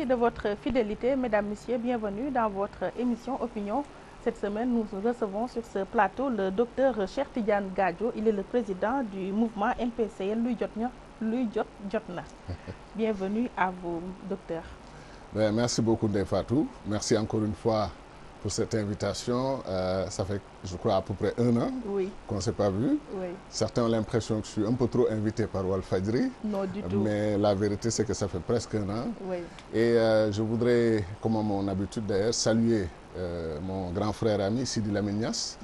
Merci de votre fidélité, mesdames, messieurs. Bienvenue dans votre émission Opinion. Cette semaine, nous recevons sur ce plateau le docteur Cheikh Tidiane Gadio. Il est le président du mouvement MPCL Luy Jotna. Bienvenue à vous, docteur. Merci beaucoup, Ndeye Fatou. Merci encore une fois pour cette invitation. Ça fait, je crois, à peu près 1 an qu'on ne s'est pas vu. Oui. Certains ont l'impression que je suis un peu trop invité par Walfadjri. Non, du tout. Mais la vérité, c'est que ça fait presque 1 an. Oui. Et je voudrais, comme à mon habitude d'ailleurs, saluer mon grand frère ami Sidi Lamine Niasse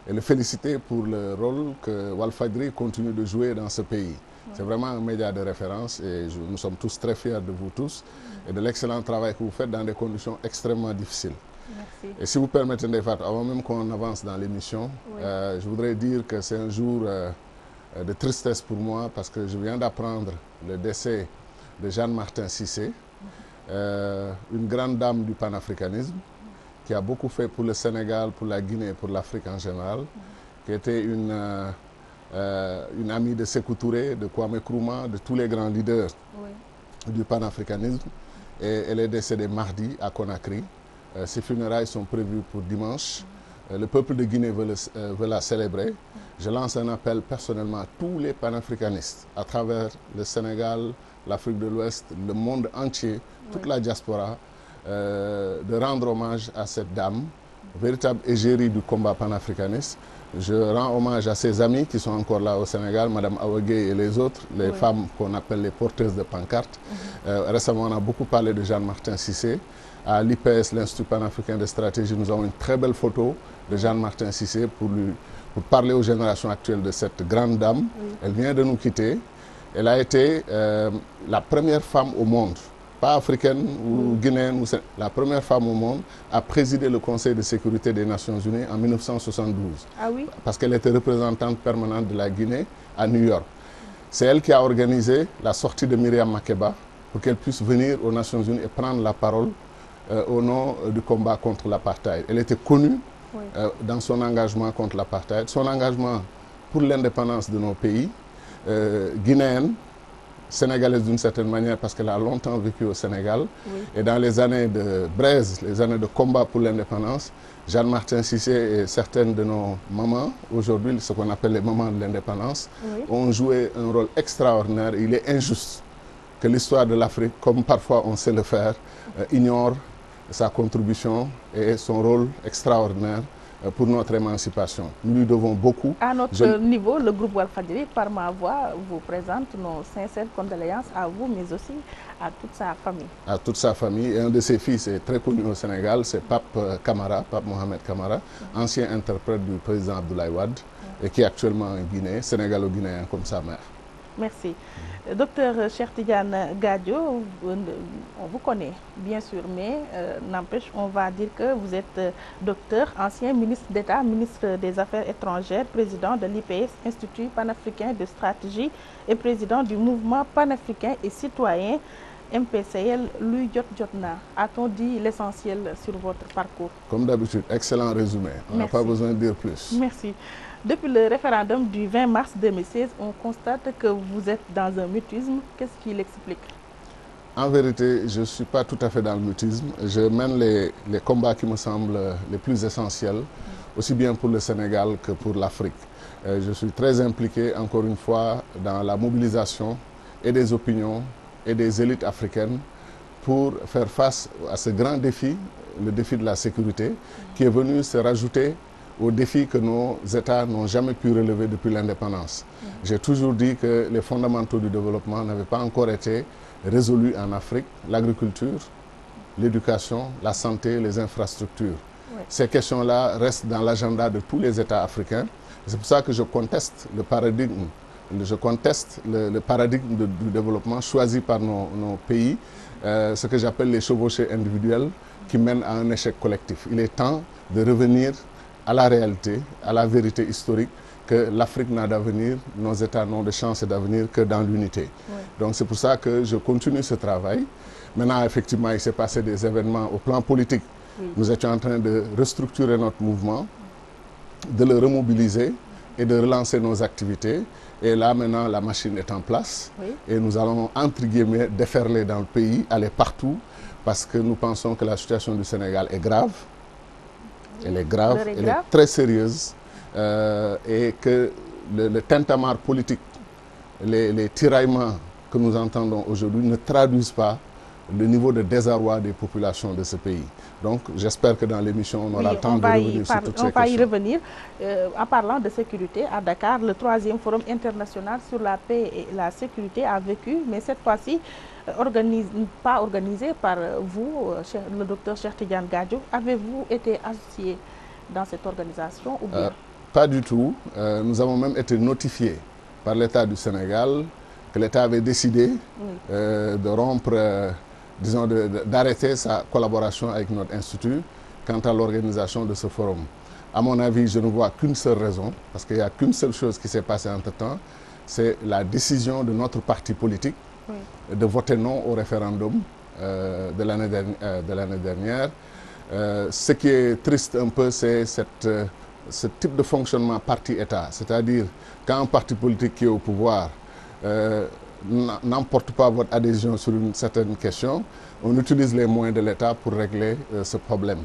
et le féliciter pour le rôle que Walfadjri continue de jouer dans ce pays. C'est vraiment un média de référence et nous sommes tous très fiers de vous tous et de l'excellent travail que vous faites dans des conditions extrêmement difficiles. Merci. Et si vous permettez, Ndeye Fatou, avant même qu'on avance dans l'émission, je voudrais dire que c'est un jour de tristesse pour moi parce que je viens d'apprendre le décès de Jeanne-Martin Cissé, une grande dame du panafricanisme qui a beaucoup fait pour le Sénégal, pour la Guinée, pour l'Afrique en général, qui était une amie de Sékou Touré, de Kwame Nkrumah, de tous les grands leaders du panafricanisme. Et elle est décédée mardi à Conakry. Ses funérailles sont prévues pour dimanche. Le peuple de Guinée veut la célébrer. Je lance un appel personnellement à tous les panafricanistes à travers le Sénégal, l'Afrique de l'Ouest, le monde entier, toute la diaspora, de rendre hommage à cette dame, véritable égérie du combat panafricaniste. Je rends hommage à ses amis qui sont encore là au Sénégal, Mme Awagé et les autres, les femmes qu'on appelle les porteuses de pancartes. Récemment, on a beaucoup parlé de Jeanne-Martin Cissé. À l'IPS, l'Institut panafricain de stratégie, nous avons une très belle photo de Jeanne-Martin Cissé pour parler aux générations actuelles de cette grande dame. Elle vient de nous quitter. Elle a été la première femme au monde, pas africaine ou guinéenne, la première femme au monde à présider le Conseil de sécurité des Nations Unies en 1972. Ah oui? Parce qu'elle était représentante permanente de la Guinée à New York. C'est elle qui a organisé la sortie de Myriam Makeba pour qu'elle puisse venir aux Nations Unies et prendre la parole au nom du combat contre l'apartheid. Elle était connue dans son engagement contre l'apartheid, son engagement pour l'indépendance de nos pays, guinéenne, sénégalaise d'une certaine manière parce qu'elle a longtemps vécu au Sénégal. Et dans les années de braise, les années de combat pour l'indépendance, Jeanne-Martin Cissé et certaines de nos mamans, aujourd'hui ce qu'on appelle les mamans de l'indépendance, ont joué un rôle extraordinaire. Il est injuste que l'histoire de l'Afrique, comme parfois on sait le faire, ignore sa contribution et son rôle extraordinaire pour notre émancipation. Nous lui devons beaucoup. À notre niveau, le groupe Walfadjri, par ma voix, vous présente nos sincères condoléances à vous, mais aussi à toute sa famille. À toute sa famille. Et un de ses fils est très connu au Sénégal, c'est Pape Camara, Pape Mohamed Camara, ancien interprète du président Abdoulaye Wade, et qui est actuellement en Guinée, sénégalo-guinéen comme sa mère. Merci. Docteur Cheikh Tidiane Gadio, on vous connaît bien sûr, mais n'empêche, on va dire que vous êtes docteur, ancien ministre d'État, ministre des Affaires étrangères, président de l'IPS, Institut panafricain de stratégie, et président du mouvement panafricain et citoyen MPCL Luy Jotna. A-t-on dit l'essentiel sur votre parcours? Comme d'habitude, excellent résumé. On n'a pas besoin de dire plus. Merci. Depuis le référendum du 20 mars 2016, on constate que vous êtes dans un mutisme. Qu'est-ce qui l'explique? En vérité, je ne suis pas tout à fait dans le mutisme. Je mène les combats qui me semblent les plus essentiels, aussi bien pour le Sénégal que pour l'Afrique. Je suis très impliqué, encore une fois, dans la mobilisation et des opinions et des élites africaines pour faire face à ce grand défi, le défi de la sécurité, qui est venu se rajouter aux défis que nos États n'ont jamais pu relever depuis l'indépendance. J'ai toujours dit que les fondamentaux du développement n'avaient pas encore été résolus en Afrique. L'agriculture, l'éducation, la santé, les infrastructures. Ces questions-là restent dans l'agenda de tous les États africains. C'est pour ça que je conteste le paradigme. Je conteste le paradigme du développement choisi par nos pays, ce que j'appelle les chevauchées individuelles qui mènent à un échec collectif. Il est temps de revenir à la réalité, à la vérité historique, que l'Afrique n'a d'avenir, nos États n'ont de chance d'avenir que dans l'unité. Donc c'est pour ça que je continue ce travail. Maintenant, effectivement, il s'est passé des événements au plan politique. Nous étions en train de restructurer notre mouvement, de le remobiliser et de relancer nos activités. Et là, maintenant, la machine est en place. Oui. Et nous allons, entre guillemets, déferler dans le pays, aller partout, parce que nous pensons que la situation du Sénégal est grave. Elle est grave, elle est très sérieuse. Et que le tintamarre politique, les tiraillements que nous entendons aujourd'hui ne traduisent pas le niveau de désarroi des populations de ce pays. Donc, j'espère que dans l'émission, on aura le temps de revenir sur toutes ces questions. On va y revenir. En parlant de sécurité, à Dakar, le 3e Forum international sur la paix et la sécurité a vécu, mais cette fois-ci, pas organisé par vous, le docteur Cheikh Tidiane Gadio. Avez-vous été associé dans cette organisation ou bien? Pas du tout. Nous avons même été notifiés par l'État du Sénégal que l'État avait décidé de rompre, disons, d'arrêter sa collaboration avec notre institut quant à l'organisation de ce forum. À mon avis, je ne vois qu'une seule raison, parce qu'il n'y a qu'une seule chose qui s'est passée entre-temps, c'est la décision de notre parti politique de voter non au référendum de l'année dernière. Ce qui est triste un peu, c'est ce type de fonctionnement parti-État, c'est-à-dire quand un parti politique qui est au pouvoir n'emporte pas votre adhésion sur une certaine question, on utilise les moyens de l'État pour régler ce problème.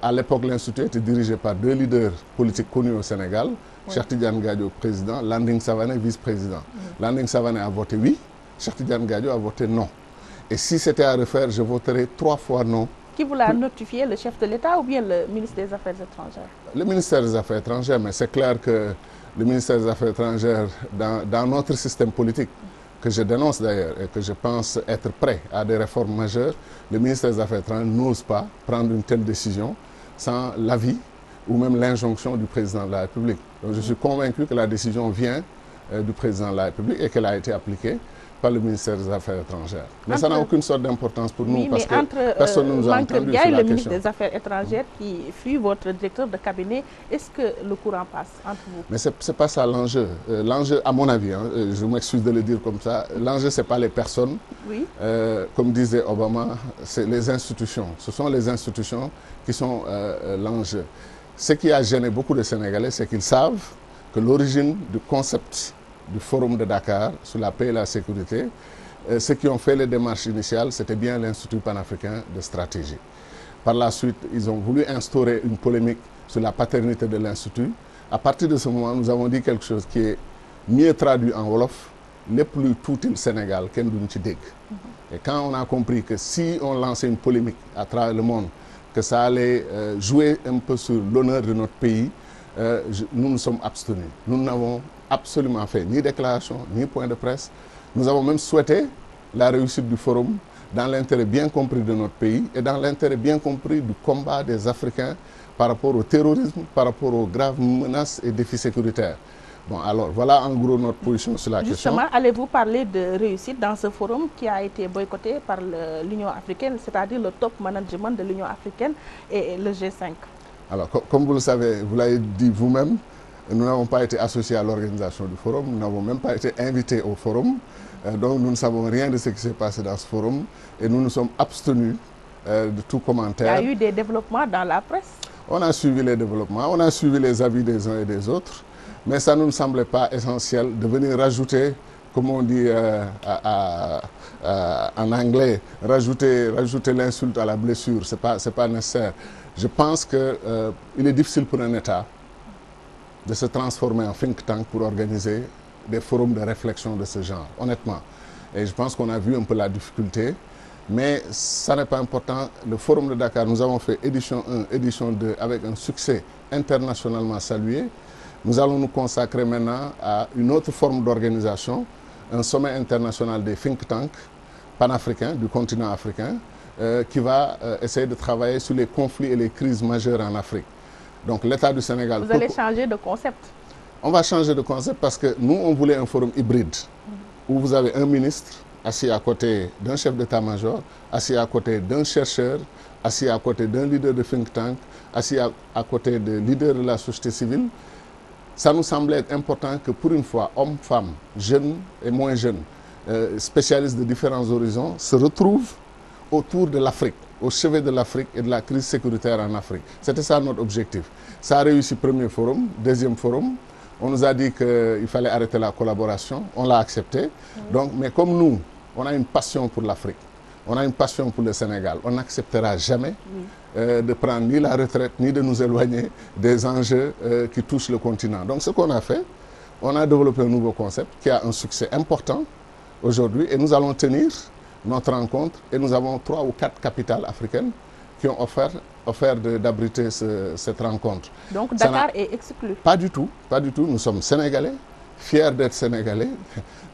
À l'époque, l'Institut était dirigé par 2 leaders politiques connus au Sénégal, Cheikh Tidiane Gadio, président, Landing Savané, vice-président. Landing Savané a voté oui, Cheikh Tidiane Gadio a voté non. Et si c'était à refaire, je voterais 3 fois non. Qui vous l'a notifié, le chef de l'État ou bien le ministre des Affaires étrangères? Le ministère des Affaires étrangères, mais c'est clair que le ministère des Affaires étrangères, dans notre système politique, que je dénonce d'ailleurs et que je pense être prêt à des réformes majeures, le ministère des Affaires étrangères n'ose pas prendre une telle décision sans l'avis ou même l'injonction du président de la République. Donc je suis convaincu que la décision vient du président de la République et qu'elle a été appliquée par le ministère des Affaires étrangères. Mais ça n'a aucune sorte d'importance pour nous parce que personne ne nous a entendu sur la le ministre question. des Affaires étrangères qui fut votre directeur de cabinet, est-ce que le courant passe entre vous? Mais ce n'est pas ça l'enjeu. L'enjeu, à mon avis, je m'excuse de le dire comme ça, l'enjeu, ce n'est pas les personnes. Oui. Comme disait Obama, c'est les institutions. Ce sont les institutions qui sont l'enjeu. Ce qui a gêné beaucoup de Sénégalais, c'est qu'ils savent que l'origine du concept du Forum de Dakar sur la paix et la sécurité, ceux qui ont fait les démarches initiales, c'était bien l'Institut panafricain de stratégie. Par la suite, ils ont voulu instaurer une polémique sur la paternité de l'Institut. À partir de ce moment, nous avons dit quelque chose qui est mieux traduit en Wolof, les plus tout le Sénégal, qu'un d'une Tideg. Et quand on a compris que si on lançait une polémique à travers le monde, que ça allait jouer un peu sur l'honneur de notre pays, nous nous sommes abstenus. Nous n'avons absolument fait ni déclaration, ni point de presse. Nous avons même souhaité la réussite du forum dans l'intérêt bien compris de notre pays et dans l'intérêt bien compris du combat des Africains par rapport au terrorisme, par rapport aux graves menaces et défis sécuritaires. Bon, alors, voilà en gros notre position sur la question. Justement, allez-vous parler de réussite dans ce forum qui a été boycotté par l'Union africaine, c'est-à-dire le top management de l'Union africaine et le G5? Alors, comme vous le savez, vous l'avez dit vous-même, nous n'avons pas été associés à l'organisation du forum, nous n'avons même pas été invités au forum, donc nous ne savons rien de ce qui s'est passé dans ce forum et nous nous sommes abstenus de tout commentaire. Il y a eu des développements dans la presse? On a suivi les développements, on a suivi les avis des uns et des autres, mais ça ne nous semblait pas essentiel de venir rajouter, comme on dit en anglais, rajouter l'insulte à la blessure, ce n'est pas nécessaire. Je pense qu'il est difficile pour un État de se transformer en think tank pour organiser des forums de réflexion de ce genre, honnêtement. Et je pense qu'on a vu un peu la difficulté, mais ça n'est pas important. Le forum de Dakar, nous avons fait édition 1, édition 2 avec un succès internationalement salué. Nous allons nous consacrer maintenant à une autre forme d'organisation, un sommet international des think tanks panafricains du continent africain qui va essayer de travailler sur les conflits et les crises majeures en Afrique. Donc l'État du Sénégal... Vous allez changer de concept? On va changer de concept parce que nous, on voulait un forum hybride où vous avez un ministre assis à côté d'un chef d'état-major, assis à côté d'un chercheur, assis à côté d'un leader de think tank, assis à côté de leaders de la société civile. Ça nous semblait être important que pour une fois, hommes, femmes, jeunes et moins jeunes, spécialistes de différents horizons, se retrouvent autour de l'Afrique, au chevet de l'Afrique et de la crise sécuritaire en Afrique. C'était ça notre objectif. Ça a réussi premier forum, deuxième forum, On nous a dit qu'il fallait arrêter la collaboration, on l'a accepté. Donc, mais comme nous, on a une passion pour l'Afrique, on a une passion pour le Sénégal, on n'acceptera jamais de prendre ni la retraite, ni de nous éloigner des enjeux qui touchent le continent. Donc ce qu'on a fait, on a développé un nouveau concept qui a un succès important aujourd'hui et nous allons tenir notre rencontre et nous avons 3 ou 4 capitales africaines qui ont offert d'abriter cette rencontre. Donc Dakar est exclu? Pas du tout, pas du tout. Nous sommes Sénégalais, fiers d'être Sénégalais.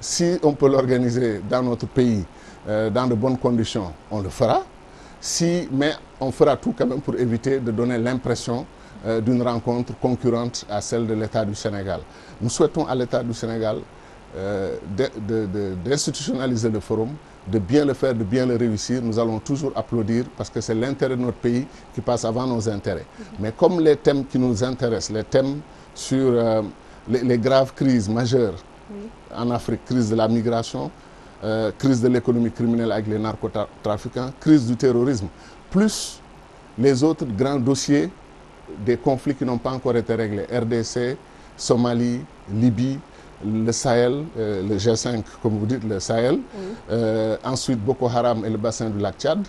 Si on peut l'organiser dans notre pays, dans de bonnes conditions, on le fera. Mais on fera tout quand même pour éviter de donner l'impression d'une rencontre concurrente à celle de l'État du Sénégal. Nous souhaitons à l'État du Sénégal d'institutionnaliser le forum, de bien le faire, de bien le réussir. Nous allons toujours applaudir parce que c'est l'intérêt de notre pays qui passe avant nos intérêts. Mais comme les thèmes qui nous intéressent, les thèmes sur les graves crises majeures en Afrique, crise de la migration, crise de l'économie criminelle avec les narcotrafiquants, crise du terrorisme, plus les autres grands dossiers des conflits qui n'ont pas encore été réglés, RDC, Somalie, Libye, le Sahel, le G5, comme vous dites, le Sahel, ensuite Boko Haram et le bassin du lac Tchad.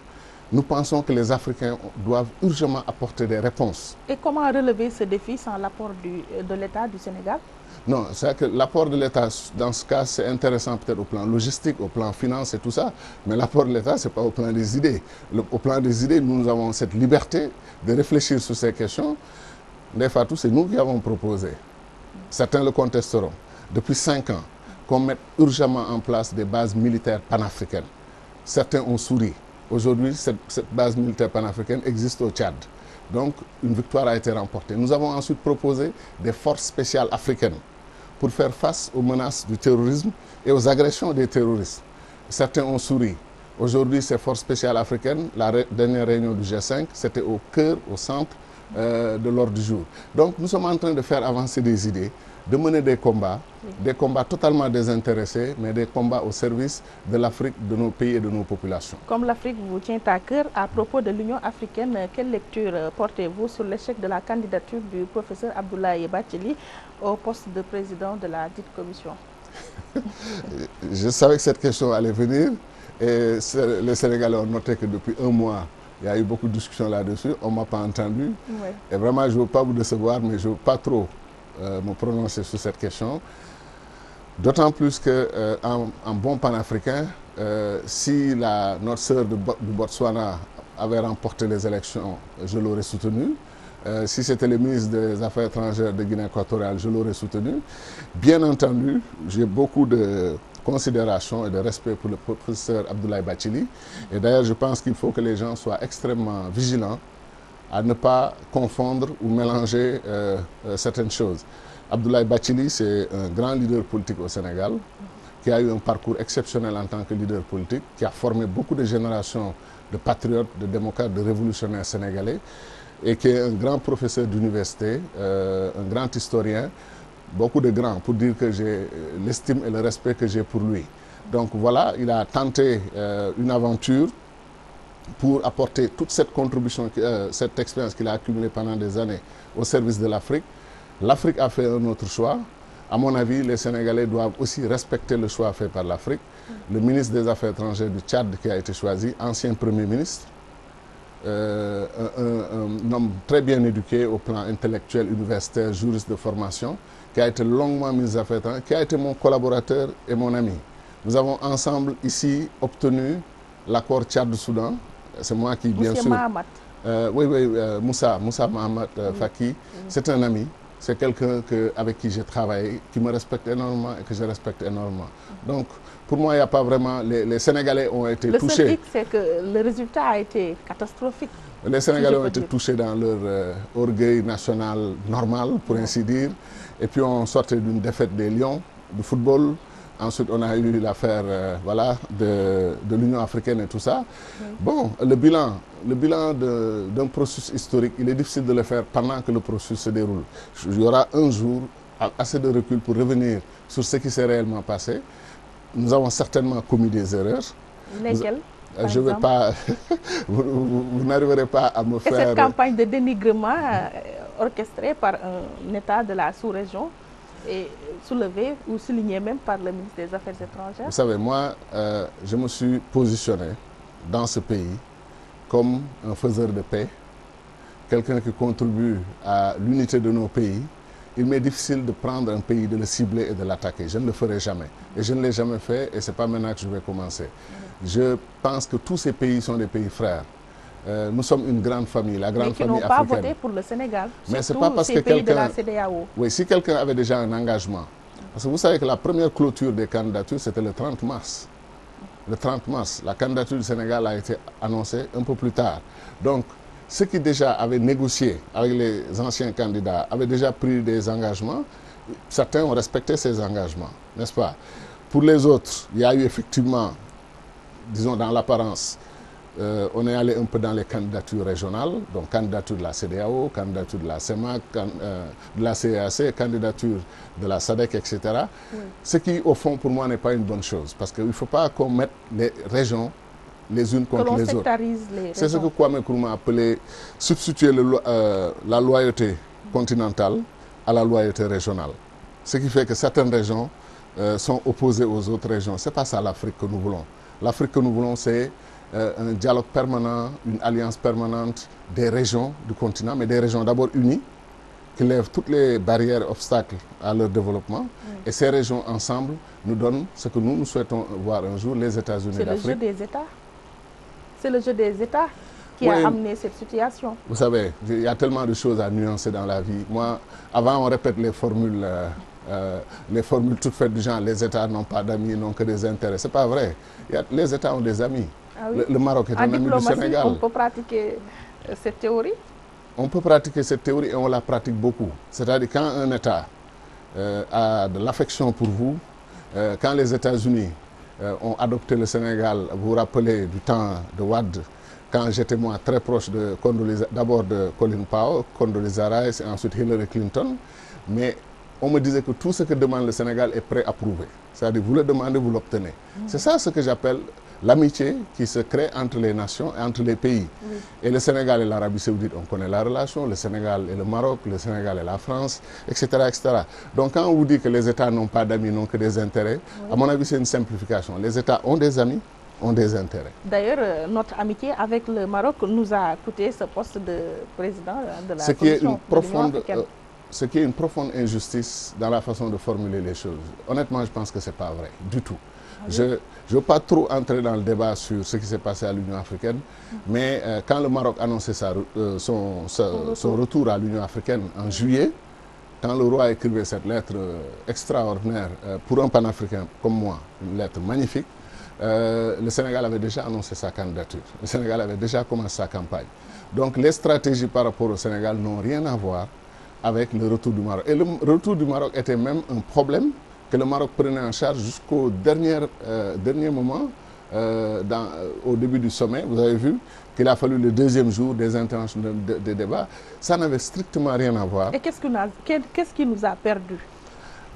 Nous pensons que les Africains doivent urgemment apporter des réponses. Et comment relever ce défi sans l'apport de l'État du Sénégal? Non, c'est que l'apport de l'État, dans ce cas, c'est intéressant peut-être au plan logistique, au plan finance et tout ça, mais l'apport de l'État, ce n'est pas au plan des idées. Au plan des idées, nous avons cette liberté de réfléchir sur ces questions. Ndeye Fatou, c'est nous qui avons proposé. Certains le contesteront. Depuis 5 ans, qu'on mette urgemment en place des bases militaires panafricaines. Certains ont souri. Aujourd'hui, cette base militaire panafricaine existe au Tchad. Donc, une victoire a été remportée. Nous avons ensuite proposé des forces spéciales africaines pour faire face aux menaces du terrorisme et aux agressions des terroristes. Certains ont souri. Aujourd'hui, ces forces spéciales africaines, la dernière réunion du G5, c'était au cœur, au centre de l'ordre du jour. Donc, nous sommes en train de faire avancer des idées, de mener des combats totalement désintéressés, mais des combats au service de l'Afrique, de nos pays et de nos populations. Comme l'Afrique vous tient à cœur, à propos de l'Union africaine, quelle lecture portez-vous sur l'échec de la candidature du professeur Abdoulaye Bathily au poste de président de la dite commission? Je savais que cette question allait venir et les Sénégalais ont noté que depuis 1 mois, il y a eu beaucoup de discussions là-dessus, on ne m'a pas entendu. Oui. Et vraiment, je ne veux pas vous décevoir, mais je ne veux pas trop me prononcer sur cette question. D'autant plus qu'en bon panafricain, si notre sœur du Botswana avait remporté les élections, je l'aurais soutenu. Si c'était le ministre des Affaires étrangères de Guinée équatoriale, je l'aurais soutenu. Bien entendu, j'ai beaucoup de considération et de respect pour le professeur Abdoulaye Bathily. Et d'ailleurs, je pense qu'il faut que les gens soient extrêmement vigilants à ne pas confondre ou mélanger certaines choses. Abdoulaye Bathily, c'est un grand leader politique au Sénégal, qui a eu un parcours exceptionnel en tant que leader politique, qui a formé beaucoup de générations de patriotes, de démocrates, de révolutionnaires sénégalais, et qui est un grand professeur d'université, un grand historien, beaucoup de grands, pour dire que j'ai l'estime et le respect que j'ai pour lui. Donc voilà, il a tenté une aventure pour apporter toute cette contribution, cette expérience qu'il a accumulée pendant des années au service de l'Afrique. L'Afrique a fait un autre choix. À mon avis, les Sénégalais doivent aussi respecter le choix fait par l'Afrique. Le ministre des Affaires étrangères du Tchad qui a été choisi, ancien Premier ministre, un homme très bien éduqué au plan intellectuel, universitaire, juriste de formation, qui a été longuement ministre des Affaires étrangères, qui a été mon collaborateur et mon ami. Nous avons ensemble ici obtenu l'accord Tchad-Soudan. C'est moi qui, bien sûr... Moussa Mahamat Faki, c'est un ami. C'est quelqu'un avec qui j'ai travaillé, qui me respecte énormément et que je respecte énormément. Donc, pour moi, il n'y a pas vraiment... Les Sénégalais ont été touchés. Le seul hic, c'est que le résultat a été catastrophique. Les Sénégalais ont été touchés dans leur orgueil national normal, pour ainsi dire. Et puis, on sortait d'une défaite des Lions, du football. Ensuite, on a eu l'affaire de l'Union africaine et tout ça. Bon, le bilan d'un processus historique, il est difficile de le faire pendant que le processus se déroule. Il y aura un jour assez de recul pour revenir sur ce qui s'est réellement passé. Nous avons certainement commis des erreurs. Lesquelles? Je ne vais pas... vous n'arriverez pas à me faire... Et cette campagne de dénigrement orchestrée par un État de la sous-région? et soulevé ou souligné même par le ministre des Affaires étrangères. Vous savez, moi, je me suis positionné dans ce pays comme un faiseur de paix, quelqu'un qui contribue à l'unité de nos pays. Il m'est difficile de prendre un pays, de le cibler et de l'attaquer. Je ne le ferai jamais. Et je ne l'ai jamais fait et ce n'est pas maintenant que je vais commencer. Je pense que tous ces pays sont des pays frères. Nous sommes une grande famille, la grande famille africaine. Mais qui n'ont pas voté pour le Sénégal. Mais c'est pas parce que pays de la CEDEAO. Oui, si quelqu'un avait déjà un engagement. Parce que vous savez que la première clôture des candidatures, c'était le 30 mars. Le 30 mars, la candidature du Sénégal a été annoncée un peu plus tard. Donc, ceux qui déjà avaient négocié avec les anciens candidats avaient déjà pris des engagements. Certains ont respecté ces engagements, n'est-ce pas? Pour les autres, il y a eu effectivement, disons dans l'apparence, on est allé un peu dans les candidatures régionales, donc candidature de la CEDEAO, candidature de la CEMAC, de la CEAC, candidature de la SADC, etc. Oui. Ce qui, au fond, pour moi, n'est pas une bonne chose, parce qu'il ne faut pas qu'on mette les régions les unes contre les autres. C'est ce que Kwame Nkrumah a appelé substituer la loyauté continentale à la loyauté régionale. Ce qui fait que certaines régions sont opposées aux autres régions. Ce n'est pas ça l'Afrique que nous voulons. L'Afrique que nous voulons, c'est un dialogue permanent, une alliance permanente des régions du continent, mais des régions d'abord unies, qui lèvent toutes les barrières et obstacles à leur développement. Oui. Et ces régions ensemble nous donnent ce que nous souhaitons voir un jour, les États-Unis d'Afrique. C'est le jeu des États. C'est le jeu des États qui a amené cette situation. Vous savez, il y a tellement de choses à nuancer dans la vie. Moi, avant, on répète les formules toutes faites du genre, les États n'ont pas d'amis, n'ont que des intérêts. Ce n'est pas vrai. Les États ont des amis. Ah oui? Le Maroc est un ami du Sénégal. On peut pratiquer cette théorie? On peut pratiquer cette théorie et on la pratique beaucoup. C'est-à-dire quand un État a de l'affection pour vous, quand les États-Unis ont adopté le Sénégal, vous vous rappelez du temps de Wade, quand j'étais moi très proche d'abord de Colin Powell, Condoleezza Rice et ensuite Hillary Clinton, mais on me disait que tout ce que demande le Sénégal est prêt à prouver. C'est-à-dire vous le demandez, vous l'obtenez. C'est ça ce que j'appelle l'amitié qui se crée entre les nations et entre les pays. Oui. Et le Sénégal et l'Arabie Saoudite, on connaît la relation, le Sénégal et le Maroc, le Sénégal et la France, etc., etc. Donc quand on vous dit que les États n'ont pas d'amis, n'ont que des intérêts, oui, à mon avis c'est une simplification. Les États ont des amis, ont des intérêts. D'ailleurs, notre amitié avec le Maroc nous a coûté ce poste de président de la Commission de l'Union africaine. Ce qui est une profonde injustice dans la façon de formuler les choses. Honnêtement, je pense que ce n'est pas vrai, du tout. Ah oui? Je ne veux pas trop entrer dans le débat sur ce qui s'est passé à l'Union africaine, mais quand le Maroc annonçait son retour à l'Union africaine en juillet, quand le roi écrivait cette lettre extraordinaire pour un panafricain comme moi, une lettre magnifique, le Sénégal avait déjà annoncé sa candidature. Le Sénégal avait déjà commencé sa campagne. Donc les stratégies par rapport au Sénégal n'ont rien à voir avec le retour du Maroc. Et le retour du Maroc était même un problème que le Maroc prenait en charge jusqu'au dernier moment, au début du sommet. Vous avez vu qu'il a fallu le deuxième jour des intentions de débat. Ça n'avait strictement rien à voir. Et qu'est-ce qui nous a perdu?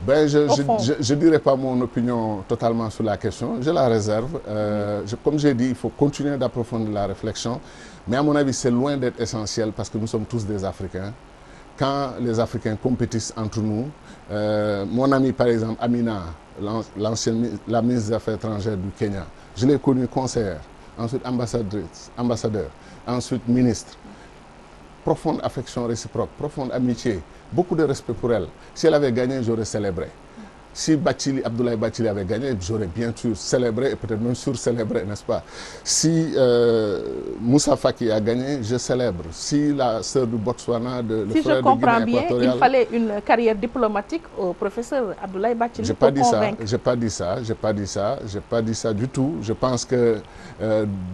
Ben, je ne dirais pas mon opinion totalement sur la question. Je la réserve. Comme j'ai dit, il faut continuer d'approfondir la réflexion. Mais à mon avis, c'est loin d'être essentiel parce que nous sommes tous des Africains. Quand les Africains compétissent entre nous, mon ami par exemple Amina, la ministre des Affaires étrangères du Kenya, je l'ai connue conseillère, ensuite ambassadeur, ensuite ministre. Profonde affection réciproque, profonde amitié, beaucoup de respect pour elle. Si elle avait gagné, j'aurais célébré. Si Abdoulaye Bathily avait gagné, j'aurais bien sûr célébré et peut-être même sur-célébré, n'est-ce pas? Si Moussa Faki a gagné, je célèbre. Si la sœur du Botswana, le frère de Guinée équatoriale... Si je comprends bien, il fallait une carrière diplomatique au professeur Abdoulaye Bathily pour convaincre. J'ai pas dit ça du tout. Je pense que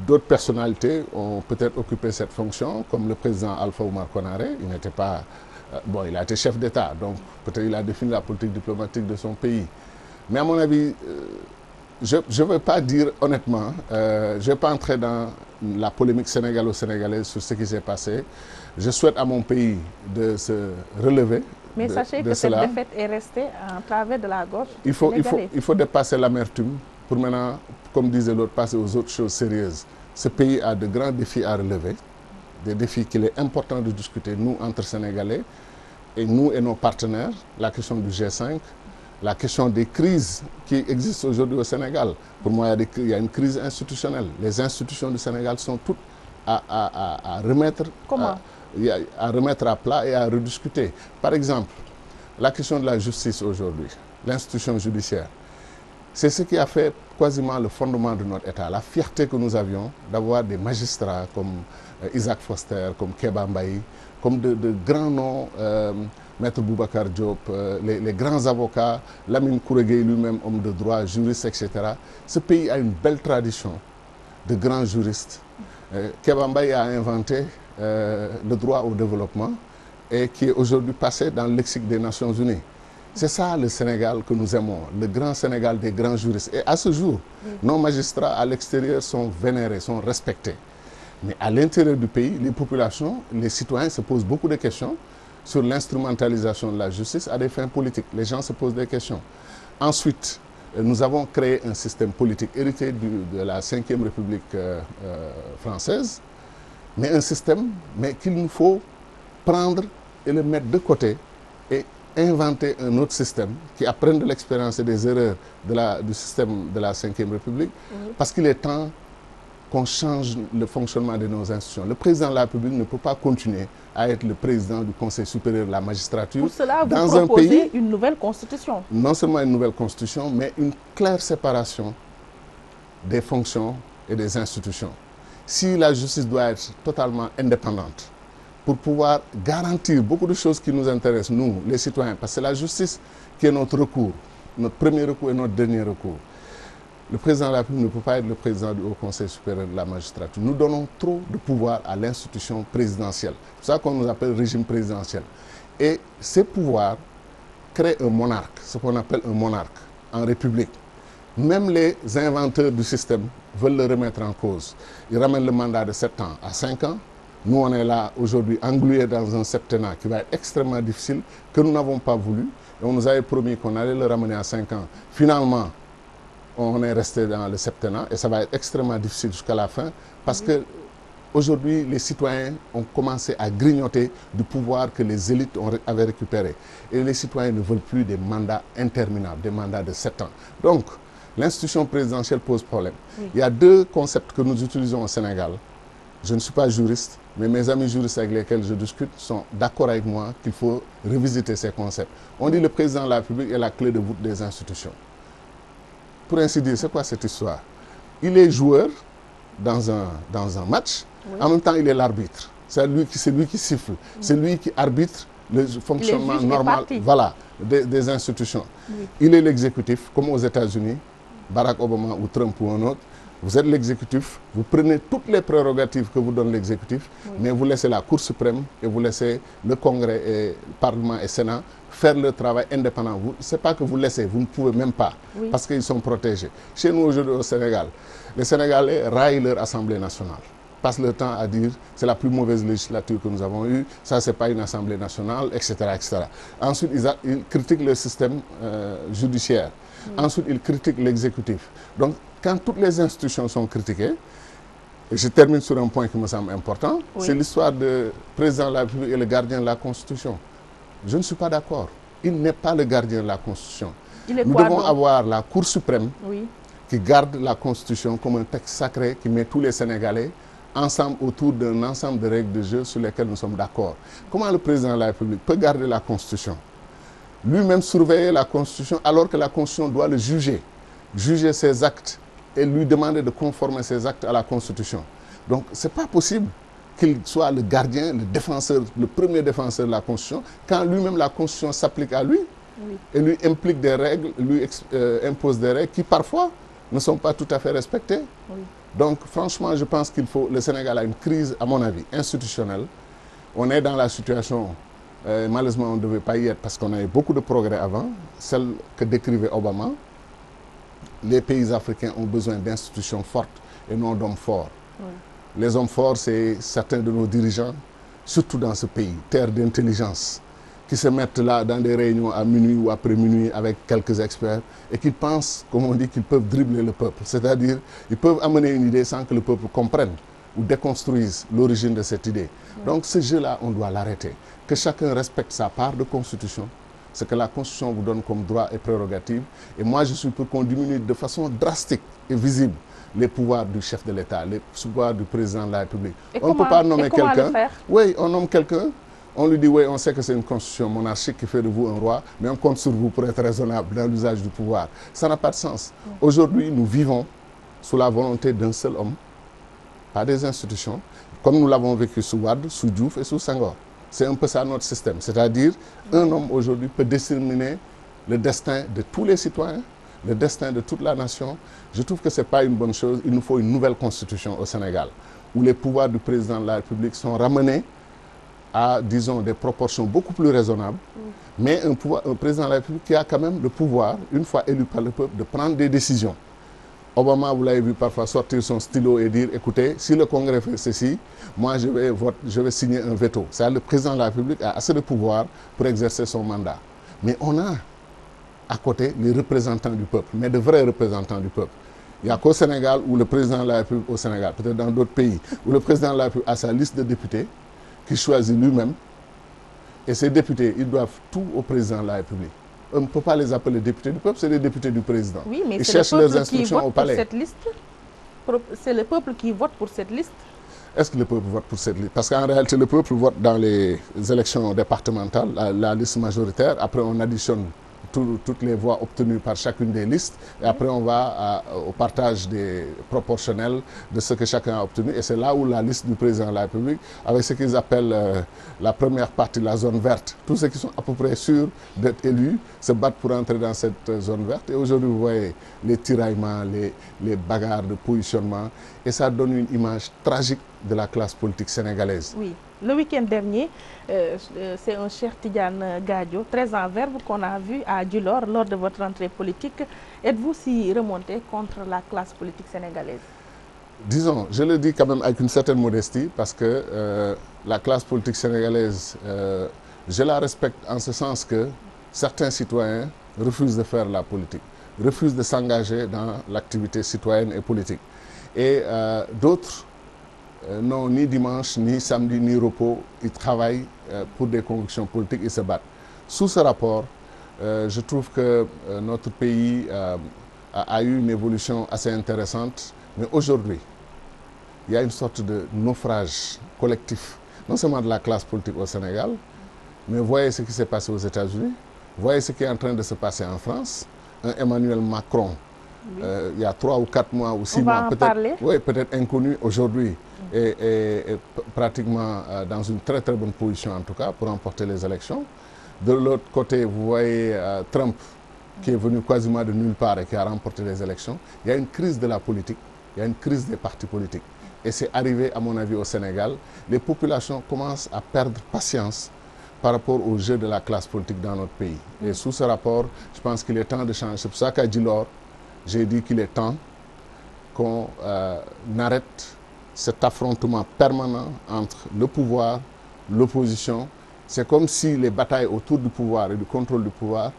d'autres personnalités ont peut-être occupé cette fonction, comme le président Alpha Oumar Konaré. Il n'était pas... Bon, il a été chef d'État, donc peut-être il a défini la politique diplomatique de son pays. Mais à mon avis, je ne veux pas dire honnêtement, je ne vais pas entrer dans la polémique sénégalo-sénégalaise sur ce qui s'est passé. Je souhaite à mon pays de se relever. Mais sachez que cette défaite est restée en travers de la gauche. Il faut dépasser l'amertume pour maintenant, comme disait l'autre, passer aux autres choses sérieuses. Ce pays a de grands défis à relever. Des défis qu'il est important de discuter, nous, entre Sénégalais, et nous et nos partenaires, la question du G5, la question des crises qui existent aujourd'hui au Sénégal. Pour moi, il y a une crise institutionnelle. Les institutions du Sénégal sont toutes à remettre, à remettre à plat et à rediscuter. Par exemple, la question de la justice aujourd'hui, l'institution judiciaire, c'est ce qui a fait quasiment le fondement de notre État. La fierté que nous avions d'avoir des magistrats comme Isaac Foster, comme Kéba Mbaye, comme de grands noms, Maître Boubacar Diop, les grands avocats, Lamine Kouregueye lui-même, homme de droit, juriste, etc. Ce pays a une belle tradition de grands juristes. Kéba Mbaye a inventé le droit au développement et qui est aujourd'hui passé dans le lexique des Nations Unies. C'est ça le Sénégal que nous aimons, le grand Sénégal des grands juristes. Et à ce jour, nos magistrats à l'extérieur sont vénérés, sont respectés. Mais à l'intérieur du pays, les populations, les citoyens se posent beaucoup de questions sur l'instrumentalisation de la justice à des fins politiques. Les gens se posent des questions. Ensuite, nous avons créé un système politique hérité de la Ve République française, mais un système qu'il nous faut prendre et le mettre de côté et inventer un autre système qui apprenne de l'expérience et des erreurs du système de la Ve République, parce qu'il est temps qu'on change le fonctionnement de nos institutions. Le président de la République ne peut pas continuer à être le président du Conseil supérieur de la magistrature. Pour cela, vous proposez une nouvelle constitution. Non seulement une nouvelle constitution, mais une claire séparation des fonctions et des institutions. Si la justice doit être totalement indépendante, pour pouvoir garantir beaucoup de choses qui nous intéressent, nous, les citoyens, parce que c'est la justice qui est notre recours, notre premier recours et notre dernier recours. Le président de la République ne peut pas être le président du Haut Conseil supérieur de la magistrature. Nous donnons trop de pouvoir à l'institution présidentielle. C'est ça qu'on nous appelle régime présidentiel. Et ces pouvoirs créent un monarque, ce qu'on appelle un monarque en république. Même les inventeurs du système veulent le remettre en cause. Ils ramènent le mandat de 7 ans à 5 ans. Nous, on est là aujourd'hui englués dans un septennat qui va être extrêmement difficile, que nous n'avons pas voulu. Et on nous avait promis qu'on allait le ramener à 5 ans. Finalement, on est resté dans le septennat et ça va être extrêmement difficile jusqu'à la fin parce que aujourd'hui, les citoyens ont commencé à grignoter du pouvoir que les élites avaient récupéré. Et les citoyens ne veulent plus des mandats interminables, des mandats de 7 ans. Donc, l'institution présidentielle pose problème. Il y a 2 concepts que nous utilisons au Sénégal. Je ne suis pas juriste, mais mes amis juristes avec lesquels je discute sont d'accord avec moi qu'il faut revisiter ces concepts. On dit que le président de la République est la clé de voûte des institutions. Pour ainsi dire, c'est quoi cette histoire? Il est joueur dans un match, en même temps il est l'arbitre. C'est lui qui siffle, c'est lui qui arbitre le fonctionnement normal des institutions. Il est l'exécutif, comme aux États-Unis, Barack Obama ou Trump ou un autre. Vous êtes l'exécutif, vous prenez toutes les prérogatives que vous donne l'exécutif, mais vous laissez la Cour suprême et vous laissez le Congrès, et le Parlement et le Sénat faire leur travail indépendant. Ce n'est pas que vous laissez, vous ne pouvez même pas, parce qu'ils sont protégés. Chez nous aujourd'hui au Sénégal, les Sénégalais raillent leur Assemblée nationale, passent leur temps à dire c'est la plus mauvaise législature que nous avons eue, ça c'est pas une Assemblée nationale, etc. etc. Ensuite, ils critiquent le système judiciaire. Ensuite, ils critiquent l'exécutif. Donc, quand toutes les institutions sont critiquées, et je termine sur un point qui me semble important, c'est l'histoire du président de la République et le gardien de la Constitution. Je ne suis pas d'accord. Il n'est pas le gardien de la Constitution. Nous devons avoir la Cour suprême qui garde la Constitution comme un texte sacré qui met tous les Sénégalais ensemble autour d'un ensemble de règles de jeu sur lesquelles nous sommes d'accord. Comment le président de la République peut garder la Constitution, lui-même surveiller la Constitution alors que la Constitution doit le juger ses actes et lui demander de conformer ses actes à la Constitution. Donc, ce n'est pas possible qu'il soit le gardien, le défenseur, le premier défenseur de la Constitution, quand lui-même la Constitution s'applique à lui et lui implique des règles, lui impose des règles qui parfois ne sont pas tout à fait respectées. Donc, franchement, je pense le Sénégal a une crise, à mon avis, institutionnelle. On est dans la situation, malheureusement, on ne devait pas y être parce qu'on a eu beaucoup de progrès avant, celle que décrivait Obama. Les pays africains ont besoin d'institutions fortes et non d'hommes forts. Les hommes forts, c'est certains de nos dirigeants, surtout dans ce pays, terre d'intelligence, qui se mettent là dans des réunions à minuit ou après minuit avec quelques experts et qui pensent, comme on dit, qu'ils peuvent dribbler le peuple. C'est-à-dire, ils peuvent amener une idée sans que le peuple comprenne ou déconstruise l'origine de cette idée. Donc ce jeu-là, on doit l'arrêter. que chacun respecte sa part de constitution, ce que la constitution vous donne comme droit et prérogative. Et moi, je suis pour qu'on diminue de façon drastique et visible les pouvoirs du chef de l'État, les pouvoirs du président de la République. On ne peut pas nommer quelqu'un. Oui, on nomme quelqu'un. On lui dit, oui, on sait que c'est une constitution monarchique qui fait de vous un roi, mais on compte sur vous pour être raisonnable dans l'usage du pouvoir. Ça n'a pas de sens. Aujourd'hui, nous vivons sous la volonté d'un seul homme, pas des institutions, comme nous l'avons vécu sous Wade, sous Diouf et sous Senghor. C'est un peu ça notre système. C'est-à-dire, un homme aujourd'hui peut déterminer le destin de tous les citoyens, le destin de toute la nation. Je trouve que ce n'est pas une bonne chose. Il nous faut une nouvelle constitution au Sénégal, où les pouvoirs du président de la République sont ramenés à, disons, des proportions beaucoup plus raisonnables, mais un président de la République qui a quand même le pouvoir, une fois élu par le peuple, de prendre des décisions. Obama, vous l'avez vu parfois sortir son stylo et dire, écoutez, si le Congrès fait ceci, moi je vais signer un veto. C'est-à-dire le président de la République a assez de pouvoir pour exercer son mandat. Mais on a à côté les représentants du peuple, mais de vrais représentants du peuple. Il n'y a qu'au Sénégal où le président de la République, au Sénégal, peut-être dans d'autres pays, où le président de la République a sa liste de députés, qu'il choisit lui-même, et ces députés, ils doivent tout au président de la République. On ne peut pas les appeler députés du peuple, c'est les députés du président. Oui, mais ils cherchent leurs instructions au palais. C'est le peuple qui vote pour cette liste. Est-ce que le peuple vote pour cette liste? Parce qu'en réalité, le peuple vote dans les élections départementales, la liste majoritaire. Après, on additionne toutes les voix obtenues par chacune des listes. Et après, on va au partage des proportionnels de ce que chacun a obtenu. Et c'est là où la liste du président de la République, avec ce qu'ils appellent la première partie, la zone verte, tous ceux qui sont à peu près sûrs d'être élus se battent pour entrer dans cette zone verte. Et aujourd'hui, vous voyez les tiraillements, les bagarres de positionnement. Et ça donne une image tragique de la classe politique sénégalaise. Oui. Le week-end dernier, c'est un Cheikh Tidiane Gadio, très en verve, qu'on a vu à Djilor lors de votre rentrée politique. Êtes-vous si remonté contre la classe politique sénégalaise? Disons, je le dis quand même avec une certaine modestie, parce que la classe politique sénégalaise, je la respecte en ce sens que certains citoyens refusent de faire la politique, refusent de s'engager dans l'activité citoyenne et politique. Et d'autres n'ont ni dimanche, ni samedi, ni repos. Ils travaillent pour des convictions politiques, ils se battent. Sous ce rapport, je trouve que notre pays a eu une évolution assez intéressante. Mais aujourd'hui, il y a une sorte de naufrage collectif, non seulement de la classe politique au Sénégal, mais voyez ce qui s'est passé aux États-Unis, voyez ce qui est en train de se passer en France. Un Emmanuel Macron, oui. Il y a 3 ou 4 mois ou 6 mois, peut-être inconnu aujourd'hui, et pratiquement dans une très très bonne position en tout cas pour remporter les élections. De l'autre côté, vous voyez Trump qui est venu quasiment de nulle part et qui a remporté les élections. Il y a une crise de la politique, il y a une crise des partis politiques. Et c'est arrivé à mon avis au Sénégal. Les populations commencent à perdre patience par rapport au jeu de la classe politique dans notre pays. Et sous ce rapport, je pense qu'il est temps de changer. C'est pour ça qu'à Djilor, j'ai dit qu'il est temps qu'on arrête cet affrontement permanent entre le pouvoir, l'opposition. C'est comme si les batailles autour du pouvoir et du contrôle du pouvoir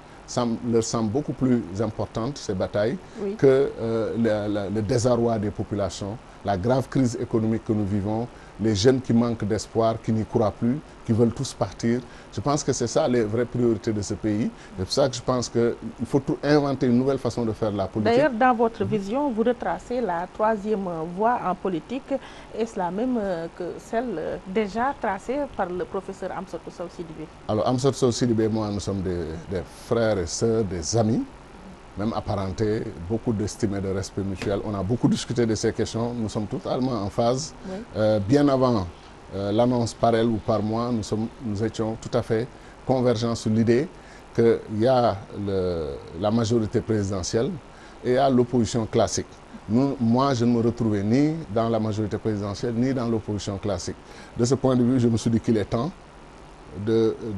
leur semblent beaucoup plus importantes, ces batailles, oui. que le désarroi des populations, la grave crise économique que nous vivons, les jeunes qui manquent d'espoir, qui n'y croient plus, qui veulent tous partir. Je pense que c'est ça les vraies priorités de ce pays. C'est pour ça que je pense qu'il faut inventer une nouvelle façon de faire la politique. D'ailleurs, dans votre vision, vous retracez la 3e voie en politique. Est-ce la même que celle déjà tracée par le professeur Amsatou Sow Sidibé? Alors, Amsatou Sow Sidibé et moi, nous sommes des frères et sœurs, des amis, même apparentés, beaucoup d'estime et de respect mutuel. On a beaucoup discuté de ces questions. Nous sommes totalement en phase. Oui. Bien avant l'annonce par elle ou par moi, nous étions tout à fait convergents sur l'idée qu'il y a la majorité présidentielle et il y a l'opposition classique. Moi, je ne me retrouvais ni dans la majorité présidentielle, ni dans l'opposition classique. De ce point de vue, je me suis dit qu'il est temps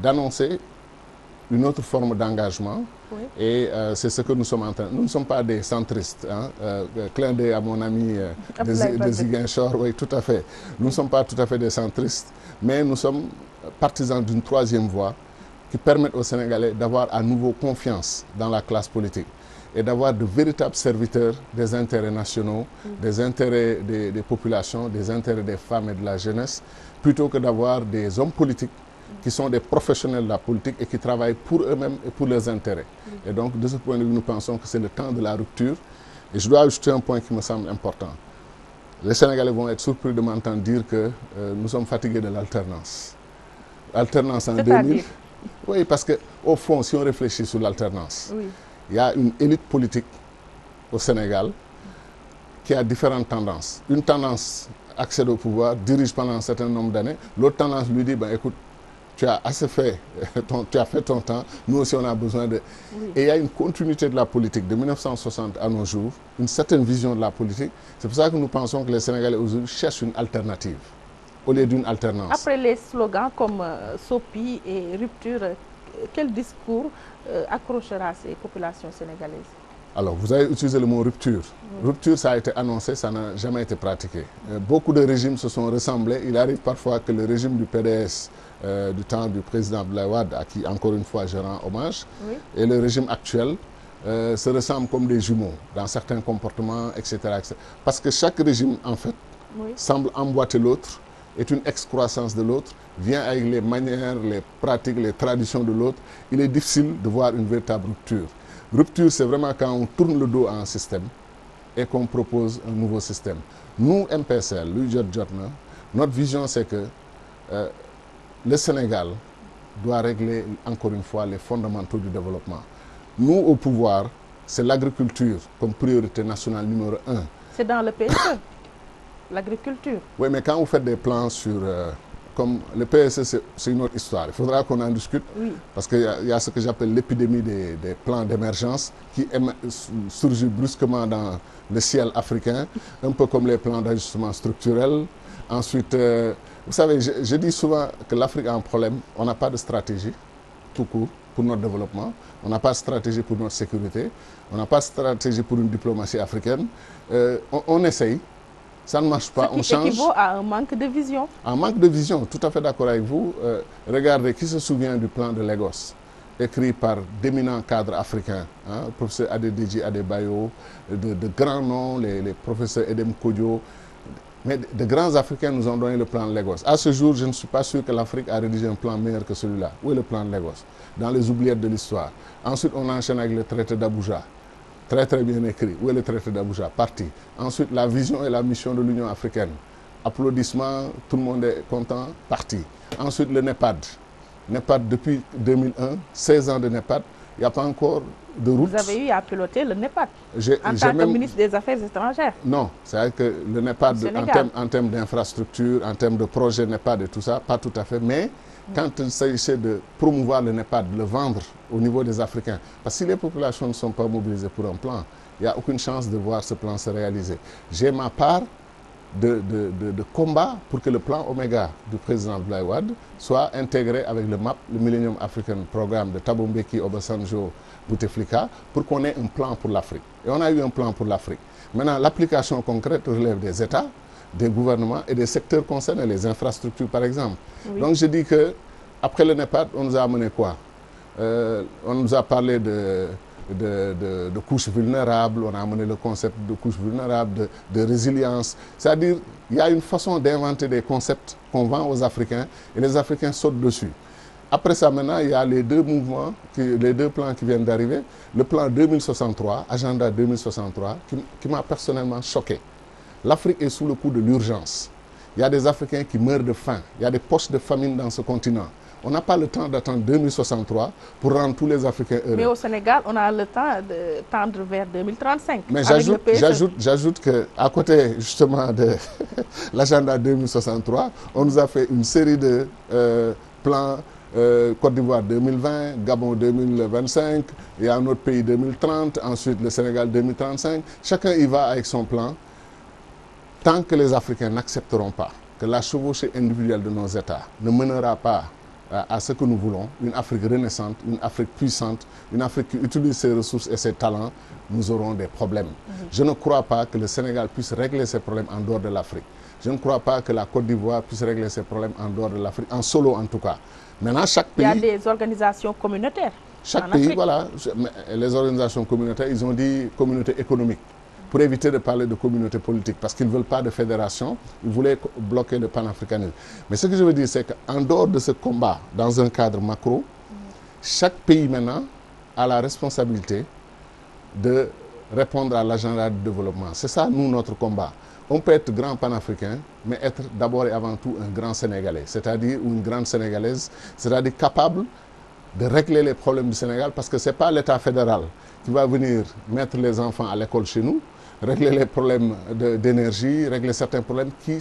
d'annoncer une autre forme d'engagement. Oui. Et c'est ce que nous sommes en train. Nous ne sommes pas des centristes. Hein? Clin d'œil à mon ami de Ziguinchor, oui, tout à fait. Nous ne sommes pas tout à fait des centristes, mais nous sommes partisans d'une 3e voie qui permet aux Sénégalais d'avoir à nouveau confiance dans la classe politique et d'avoir de véritables serviteurs des intérêts nationaux, des intérêts des populations, des intérêts des femmes et de la jeunesse, plutôt que d'avoir des hommes politiques qui sont des professionnels de la politique et qui travaillent pour eux-mêmes et pour leurs intérêts. Et donc, de ce point de vue, nous pensons que c'est le temps de la rupture. Et je dois ajouter un point qui me semble important. Les Sénégalais vont être surpris de m'entendre dire que nous sommes fatigués de l'alternance. L'alternance en 2000. Oui, parce qu'au fond, si on réfléchit sur l'alternance, il y a une élite politique au Sénégal qui a différentes tendances. Une tendance accède au pouvoir, dirige pendant un certain nombre d'années. L'autre tendance lui dit, ben, écoute, tu as assez fait, tu as fait ton temps, nous aussi on a besoin de... Et il y a une continuité de la politique de 1960 à nos jours, une certaine vision de la politique. C'est pour ça que nous pensons que les Sénégalais aujourd'hui cherchent une alternative, au lieu d'une alternance. Après les slogans comme Sopi et rupture, quel discours accrochera ces populations sénégalaises? Alors, vous avez utilisé le mot rupture. Rupture, ça a été annoncé, ça n'a jamais été pratiqué. Beaucoup de régimes se sont ressemblés. Il arrive parfois que le régime du PDS, du temps du président Abdoulaye Wade, à qui, encore une fois, je rends hommage, et le régime actuel se ressemblent comme des jumeaux dans certains comportements, etc., etc. Parce que chaque régime, en fait, semble emboîter l'autre, est une excroissance de l'autre, vient avec les manières, les pratiques, les traditions de l'autre. Il est difficile de voir une véritable rupture. Rupture, c'est vraiment quand on tourne le dos à un système et qu'on propose un nouveau système. Nous, MPSL, notre vision, c'est que le Sénégal doit régler, encore une fois, les fondamentaux du développement. Nous, au pouvoir, c'est l'agriculture comme priorité nationale numéro 1. C'est dans le PSE, l'agriculture. Oui, mais quand vous faites des plans sur... comme le PSE, c'est une autre histoire. Il faudra qu'on en discute, parce qu'il y a ce que j'appelle l'épidémie des plans d'émergence qui surgit brusquement dans le ciel africain, un peu comme les plans d'ajustement structurel. Ensuite, vous savez, je dis souvent que l'Afrique a un problème. On n'a pas de stratégie, tout court, pour notre développement. On n'a pas de stratégie pour notre sécurité. On n'a pas de stratégie pour une diplomatie africaine. On essaye. Ça ne marche pas, on change. Ce qui équivaut à un manque de vision. Un manque de vision, tout à fait d'accord avec vous. Regardez, qui se souvient du plan de Lagos, écrit par d'éminents cadres africains, le professeur Adediji Adebayo, de grands noms, les professeurs Edem Kodjo. Mais de grands Africains nous ont donné le plan de Lagos. À ce jour, je ne suis pas sûr que l'Afrique a rédigé un plan meilleur que celui-là. Où est le plan de Lagos? Dans les oubliettes de l'histoire. Ensuite, on enchaîne avec le traité d'Abuja. Très très bien écrit. Où est le traité d'Abuja? Parti. Ensuite, la vision et la mission de l'Union africaine. Applaudissements, tout le monde est content, parti. Ensuite, le NEPAD. NEPAD depuis 2001, 16 ans de NEPAD, il n'y a pas encore de route. Vous avez eu à piloter le NEPAD en tant que ministre des Affaires étrangères. Non, c'est-à-dire que le NEPAD, en termes d'infrastructure, en termes de projet NEPAD et tout ça, pas tout à fait, mais quand il s'agissait de promouvoir le NEPAD, de le vendre au niveau des Africains, parce que si les populations ne sont pas mobilisées pour un plan, il n'y a aucune chance de voir ce plan se réaliser. J'ai ma part de combat pour que le plan Oméga du président Abdoulaye Wade soit intégré avec le MAP, le Millennium African Programme de Thabo Mbeki, Obasanjo, Bouteflika, pour qu'on ait un plan pour l'Afrique. Et on a eu un plan pour l'Afrique. Maintenant, l'application concrète relève des États, des gouvernements et des secteurs concernés, les infrastructures par exemple. Donc je dis que après le NEPAD, on nous a amené quoi? On nous a parlé de couches vulnérables, on a amené le concept de couches vulnérables, de résilience. C'est-à-dire, il y a une façon d'inventer des concepts qu'on vend aux Africains et les Africains sautent dessus. Après ça, maintenant, il y a les deux mouvements, les deux plans qui viennent d'arriver. Le plan 2063, Agenda 2063, qui m'a personnellement choqué. L'Afrique est sous le coup de l'urgence. Il y a des Africains qui meurent de faim. Il y a des poches de famine dans ce continent. On n'a pas le temps d'attendre 2063 pour rendre tous les Africains heureux. Mais au Sénégal, on a le temps de tendre vers 2035. Mais j'ajoute qu'à côté justement de l'agenda 2063, on nous a fait une série de plans Côte d'Ivoire 2020, Gabon 2025, il y a un autre pays 2030, ensuite le Sénégal 2035. Chacun y va avec son plan. Tant que les Africains n'accepteront pas que la chevauchée individuelle de nos États ne mènera pas à ce que nous voulons, une Afrique renaissante, une Afrique puissante, une Afrique qui utilise ses ressources et ses talents, nous aurons des problèmes. Je ne crois pas que le Sénégal puisse régler ses problèmes en dehors de l'Afrique. Je ne crois pas que la Côte d'Ivoire puisse régler ses problèmes en dehors de l'Afrique, en solo en tout cas. Maintenant, chaque pays... Il y a des organisations communautaires. Chaque pays, voilà. Les organisations communautaires, ils ont dit communauté économique. pour éviter de parler de communauté politique, parce qu'ils ne veulent pas de fédération, ils voulaient bloquer le panafricanisme. Mais ce que je veux dire, c'est qu'en dehors de ce combat, dans un cadre macro, chaque pays maintenant a la responsabilité de répondre à l'agenda du développement. C'est ça, nous, notre combat. On peut être grand panafricain, mais être d'abord et avant tout un grand Sénégalais, c'est-à-dire une grande Sénégalaise, c'est-à-dire capable de régler les problèmes du Sénégal, parce que ce n'est pas l'État fédéral qui va venir mettre les enfants à l'école chez nous, régler les problèmes d'énergie, régler certains problèmes qui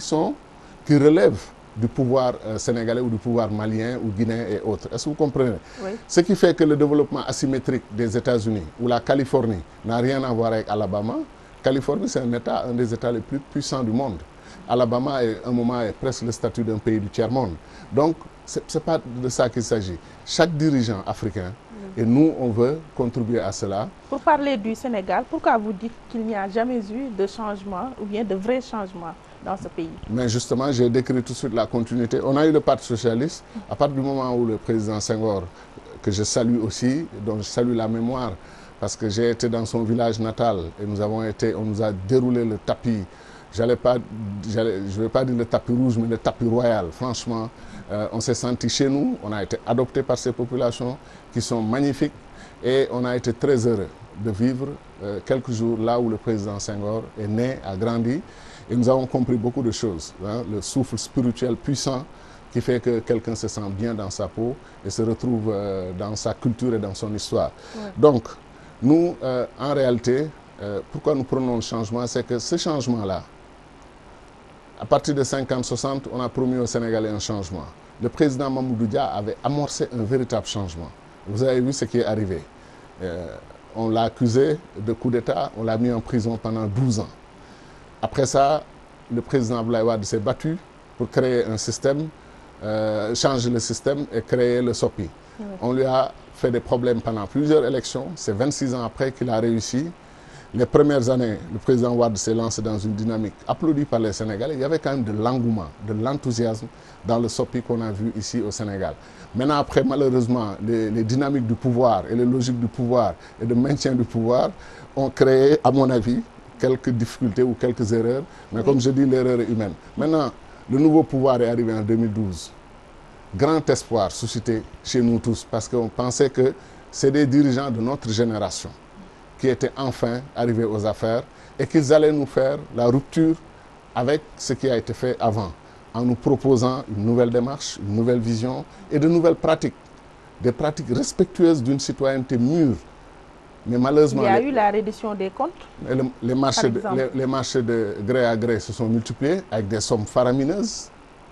relèvent du pouvoir sénégalais ou du pouvoir malien ou guinéen et autres. Est-ce que vous comprenez? Oui. Ce qui fait que le développement asymétrique des États-Unis ou la Californie n'a rien à voir avec Alabama. Californie, c'est un des États les plus puissants du monde. Alabama, à un moment, est presque le statut d'un pays du tiers-monde. Donc, ce n'est pas de ça qu'il s'agit. Chaque dirigeant africain, et nous, on veut contribuer à cela. Pour parler du Sénégal, pourquoi vous dites qu'il n'y a jamais eu de changement ou bien de vrai changement dans ce pays? Mais justement, j'ai décrit tout de suite la continuité. On a eu le Parti socialiste, à partir du moment où le président Senghor, que je salue aussi, dont je salue la mémoire, parce que j'ai été dans son village natal et on nous a déroulé le tapis. Je ne vais pas dire le tapis rouge, mais le tapis royal. Franchement, on s'est senti chez nous, on a été adopté par ces populations qui sont magnifiques et on a été très heureux de vivre quelques jours là où le président Senghor est né, a grandi. Et nous avons compris beaucoup de choses. Hein, le souffle spirituel puissant qui fait que quelqu'un se sent bien dans sa peau et se retrouve dans sa culture et dans son histoire. Ouais. Donc, nous, en réalité, pourquoi nous prenons le changement, c'est que ce changement-là, à partir de 50-60, on a promis aux Sénégalais un changement. Le président Mamadou Dia avait amorcé un véritable changement. Vous avez vu ce qui est arrivé. On l'a accusé de coup d'État, on l'a mis en prison pendant 12 ans. Après ça, le président Abdoulaye Wade s'est battu pour créer un système, changer le système et créer le SOPI. Oui. On lui a fait des problèmes pendant plusieurs élections. C'est 26 ans après qu'il a réussi. Les premières années, le président Wade s'est lancé dans une dynamique applaudie par les Sénégalais. Il y avait quand même de l'engouement, de l'enthousiasme dans le SOPI qu'on a vu ici au Sénégal. Maintenant, après, malheureusement, les dynamiques du pouvoir et les logiques du pouvoir et de maintien du pouvoir ont créé, à mon avis, quelques difficultés ou quelques erreurs. Mais comme je dis, l'erreur est humaine. Maintenant, le nouveau pouvoir est arrivé en 2012. Grand espoir suscité chez nous tous, parce qu'on pensait que c'est des dirigeants de notre génération qui étaient enfin arrivés aux affaires et qu'ils allaient nous faire la rupture avec ce qui a été fait avant, en nous proposant une nouvelle démarche, une nouvelle vision et de nouvelles pratiques, des pratiques respectueuses d'une citoyenneté mûre. Mais malheureusement, il y a eu la reddition des comptes. Les marchés de gré à gré se sont multipliés avec des sommes faramineuses.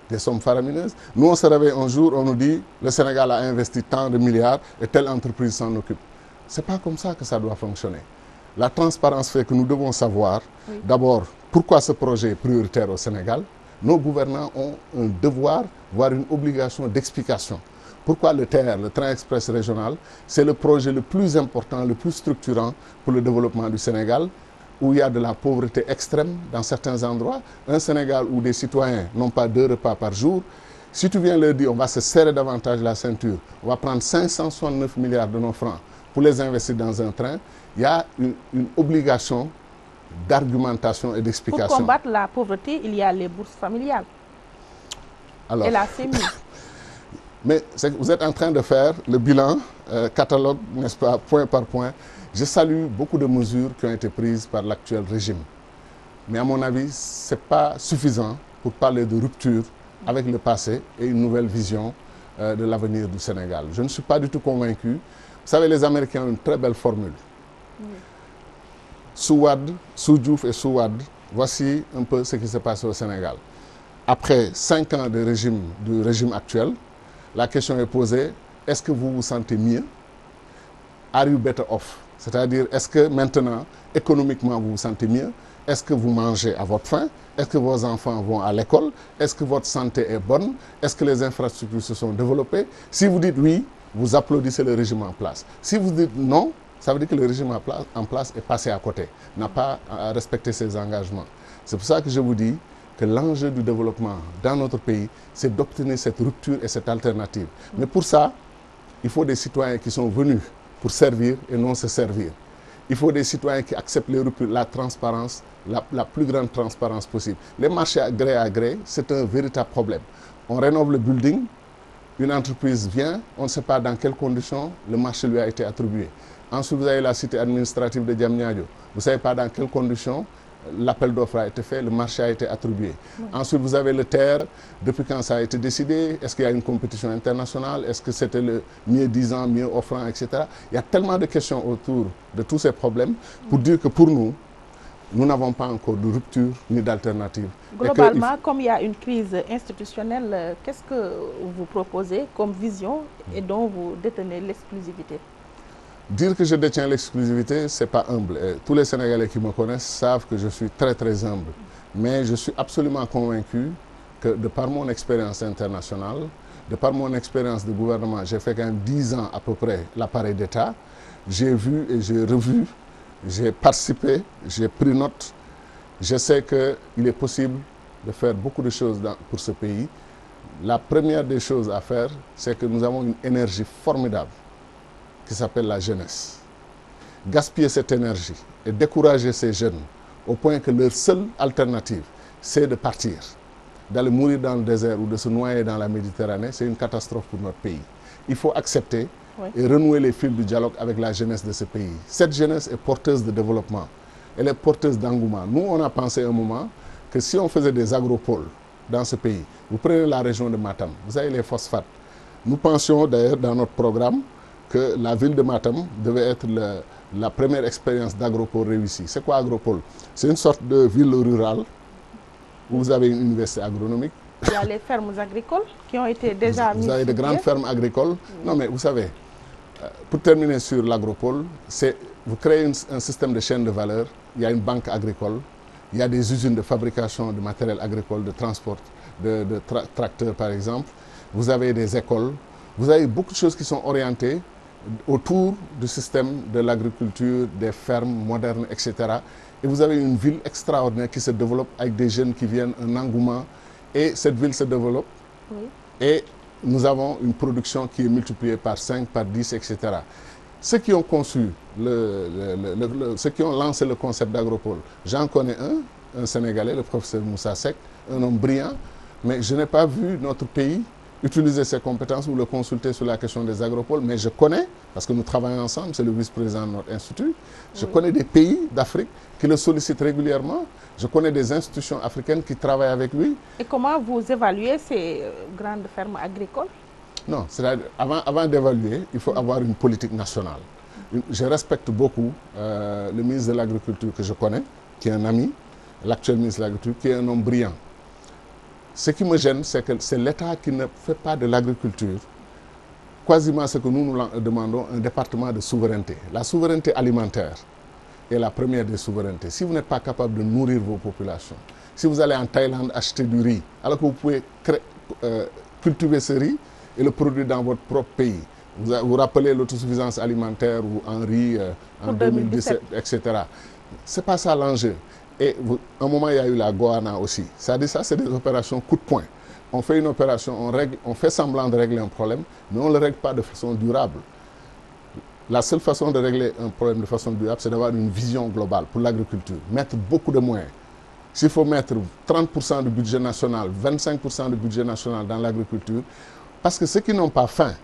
Nous, on se réveille un jour, on nous dit le Sénégal a investi tant de milliards et telle entreprise s'en occupe. Ce n'est pas comme ça que ça doit fonctionner. La transparence fait que nous devons savoir, d'abord, pourquoi ce projet est prioritaire au Sénégal. Nos gouvernants ont un devoir, voire une obligation d'explication. Pourquoi le TER, le train express régional, c'est le projet le plus important, le plus structurant pour le développement du Sénégal, où il y a de la pauvreté extrême dans certains endroits. Un Sénégal où des citoyens n'ont pas 2 repas par jour. Si tu viens leur dire on va se serrer davantage la ceinture, on va prendre 569 milliards de nos francs pour les investir dans un train, il y a une obligation d'argumentation et d'explication. Pour combattre la pauvreté, il y a les bourses familiales. Alors, et la CEMI. Mais vous êtes en train de faire le bilan, catalogue, n'est-ce pas, point par point. Je salue beaucoup de mesures qui ont été prises par l'actuel régime. Mais à mon avis, ce n'est pas suffisant pour parler de rupture avec le passé et une nouvelle vision de l'avenir du Sénégal. Je ne suis pas du tout convaincu. Vous savez, les Américains ont une très belle formule. Sous Wade, sous Diouf et sous Wade, voici un peu ce qui s'est passé au Sénégal. Après 5 ans du régime actuel, la question est posée, est-ce que vous vous sentez mieux? Are you better off? C'est-à-dire, est-ce que maintenant, économiquement, vous vous sentez mieux? Est-ce que vous mangez à votre faim? Est-ce que vos enfants vont à l'école? Est-ce que votre santé est bonne? Est-ce que les infrastructures se sont développées? Si vous dites oui, vous applaudissez le régime en place. Si vous dites non, ça veut dire que le régime en place est passé à côté, n'a pas respecté ses engagements. C'est pour ça que je vous dis que l'enjeu du développement dans notre pays, c'est d'obtenir cette rupture et cette alternative. Mais pour ça, il faut des citoyens qui sont venus pour servir et non se servir. Il faut des citoyens qui acceptent les ruptures, la transparence, la plus grande transparence possible. Les marchés à gré, c'est un véritable problème. On rénove le building, une entreprise vient, on ne sait pas dans quelles conditions le marché lui a été attribué. Ensuite, vous avez la cité administrative de Diamniadio. Vous ne savez pas dans quelles conditions l'appel d'offres a été fait, le marché a été attribué. Oui. Ensuite, vous avez le TER, depuis quand ça a été décidé, est-ce qu'il y a une compétition internationale, est-ce que c'était le mieux disant, mieux offrant, etc. Il y a tellement de questions autour de tous ces problèmes pour dire que pour nous n'avons pas encore de rupture ni d'alternative. Globalement, comme il y a une crise institutionnelle, qu'est-ce que vous proposez comme vision et dont vous détenez l'exclusivité? Dire que je détiens l'exclusivité, ce n'est pas humble. Et tous les Sénégalais qui me connaissent savent que je suis très très humble. Mais je suis absolument convaincu que de par mon expérience internationale, de par mon expérience de gouvernement, j'ai fait quand même 10 ans à peu près l'appareil d'État, j'ai vu et j'ai revu, j'ai participé, j'ai pris note. Je sais qu'il est possible de faire beaucoup de choses pour ce pays. La première des choses à faire, c'est que nous avons une énergie formidable qui s'appelle la jeunesse. Gaspiller cette énergie et décourager ces jeunes au point que leur seule alternative, c'est de partir. D'aller mourir dans le désert ou de se noyer dans la Méditerranée, c'est une catastrophe pour notre pays. Il faut accepter et renouer les fils du dialogue avec la jeunesse de ce pays. Cette jeunesse est porteuse de développement, elle est porteuse d'engouement. Nous, on a pensé un moment que si on faisait des agropoles dans ce pays, vous prenez la région de Matam, vous avez les phosphates. Nous pensions d'ailleurs dans notre programme que la ville de Matam devait être la première expérience d'agropole réussie. C'est quoi agropole? C'est une sorte de ville rurale où vous avez une université agronomique. Il y a les fermes agricoles qui ont été déjà mises. Vous avez de grandes fermes agricoles. Non mais vous savez, pour terminer sur l'agropole, vous créez un système de chaîne de valeur. Il y a une banque agricole, il y a des usines de fabrication de matériel agricole, de transport, de tracteurs par exemple. Vous avez des écoles. Vous avez beaucoup de choses qui sont orientées autour du système de l'agriculture, des fermes modernes, etc. Et vous avez une ville extraordinaire qui se développe avec des jeunes qui viennent, un engouement. Et cette ville se développe. Oui. Et nous avons une production qui est multipliée par 5, par 10, etc. Ceux qui ont conçu, ceux qui ont lancé le concept d'agropole, j'en connais un Sénégalais, le professeur Moussa Seck, un homme brillant, mais je n'ai pas vu notre pays utiliser ses compétences ou le consulter sur la question des agropoles, mais je connais, parce que nous travaillons ensemble, c'est le vice-président de notre institut, je connais des pays d'Afrique qui le sollicitent régulièrement, je connais des institutions africaines qui travaillent avec lui. Et comment vous évaluez ces grandes fermes agricoles? Non, c'est-à-dire, avant d'évaluer, il faut avoir une politique nationale. Je respecte beaucoup le ministre de l'Agriculture que je connais, qui est un ami, l'actuel ministre de l'Agriculture, qui est un homme brillant. Ce qui me gêne, c'est que c'est l'État qui ne fait pas de l'agriculture quasiment ce que nous demandons, un département de souveraineté. La souveraineté alimentaire est la première des souverainetés. Si vous n'êtes pas capable de nourrir vos populations, si vous allez en Thaïlande acheter du riz, alors que vous pouvez cultiver ce riz et le produire dans votre propre pays, vous rappelez l'autosuffisance alimentaire ou en riz en 2017, etc. Ce n'est pas ça l'enjeu. Et à un moment, il y a eu la Goana aussi. C'est-à-dire ça, c'est des opérations coup de poing. On fait une opération, on fait semblant de régler un problème, mais on ne le règle pas de façon durable. La seule façon de régler un problème de façon durable, c'est d'avoir une vision globale pour l'agriculture. Mettre beaucoup de moyens. S'il faut mettre 30% du budget national, 25% du budget national dans l'agriculture, parce que ceux qui n'ont pas faim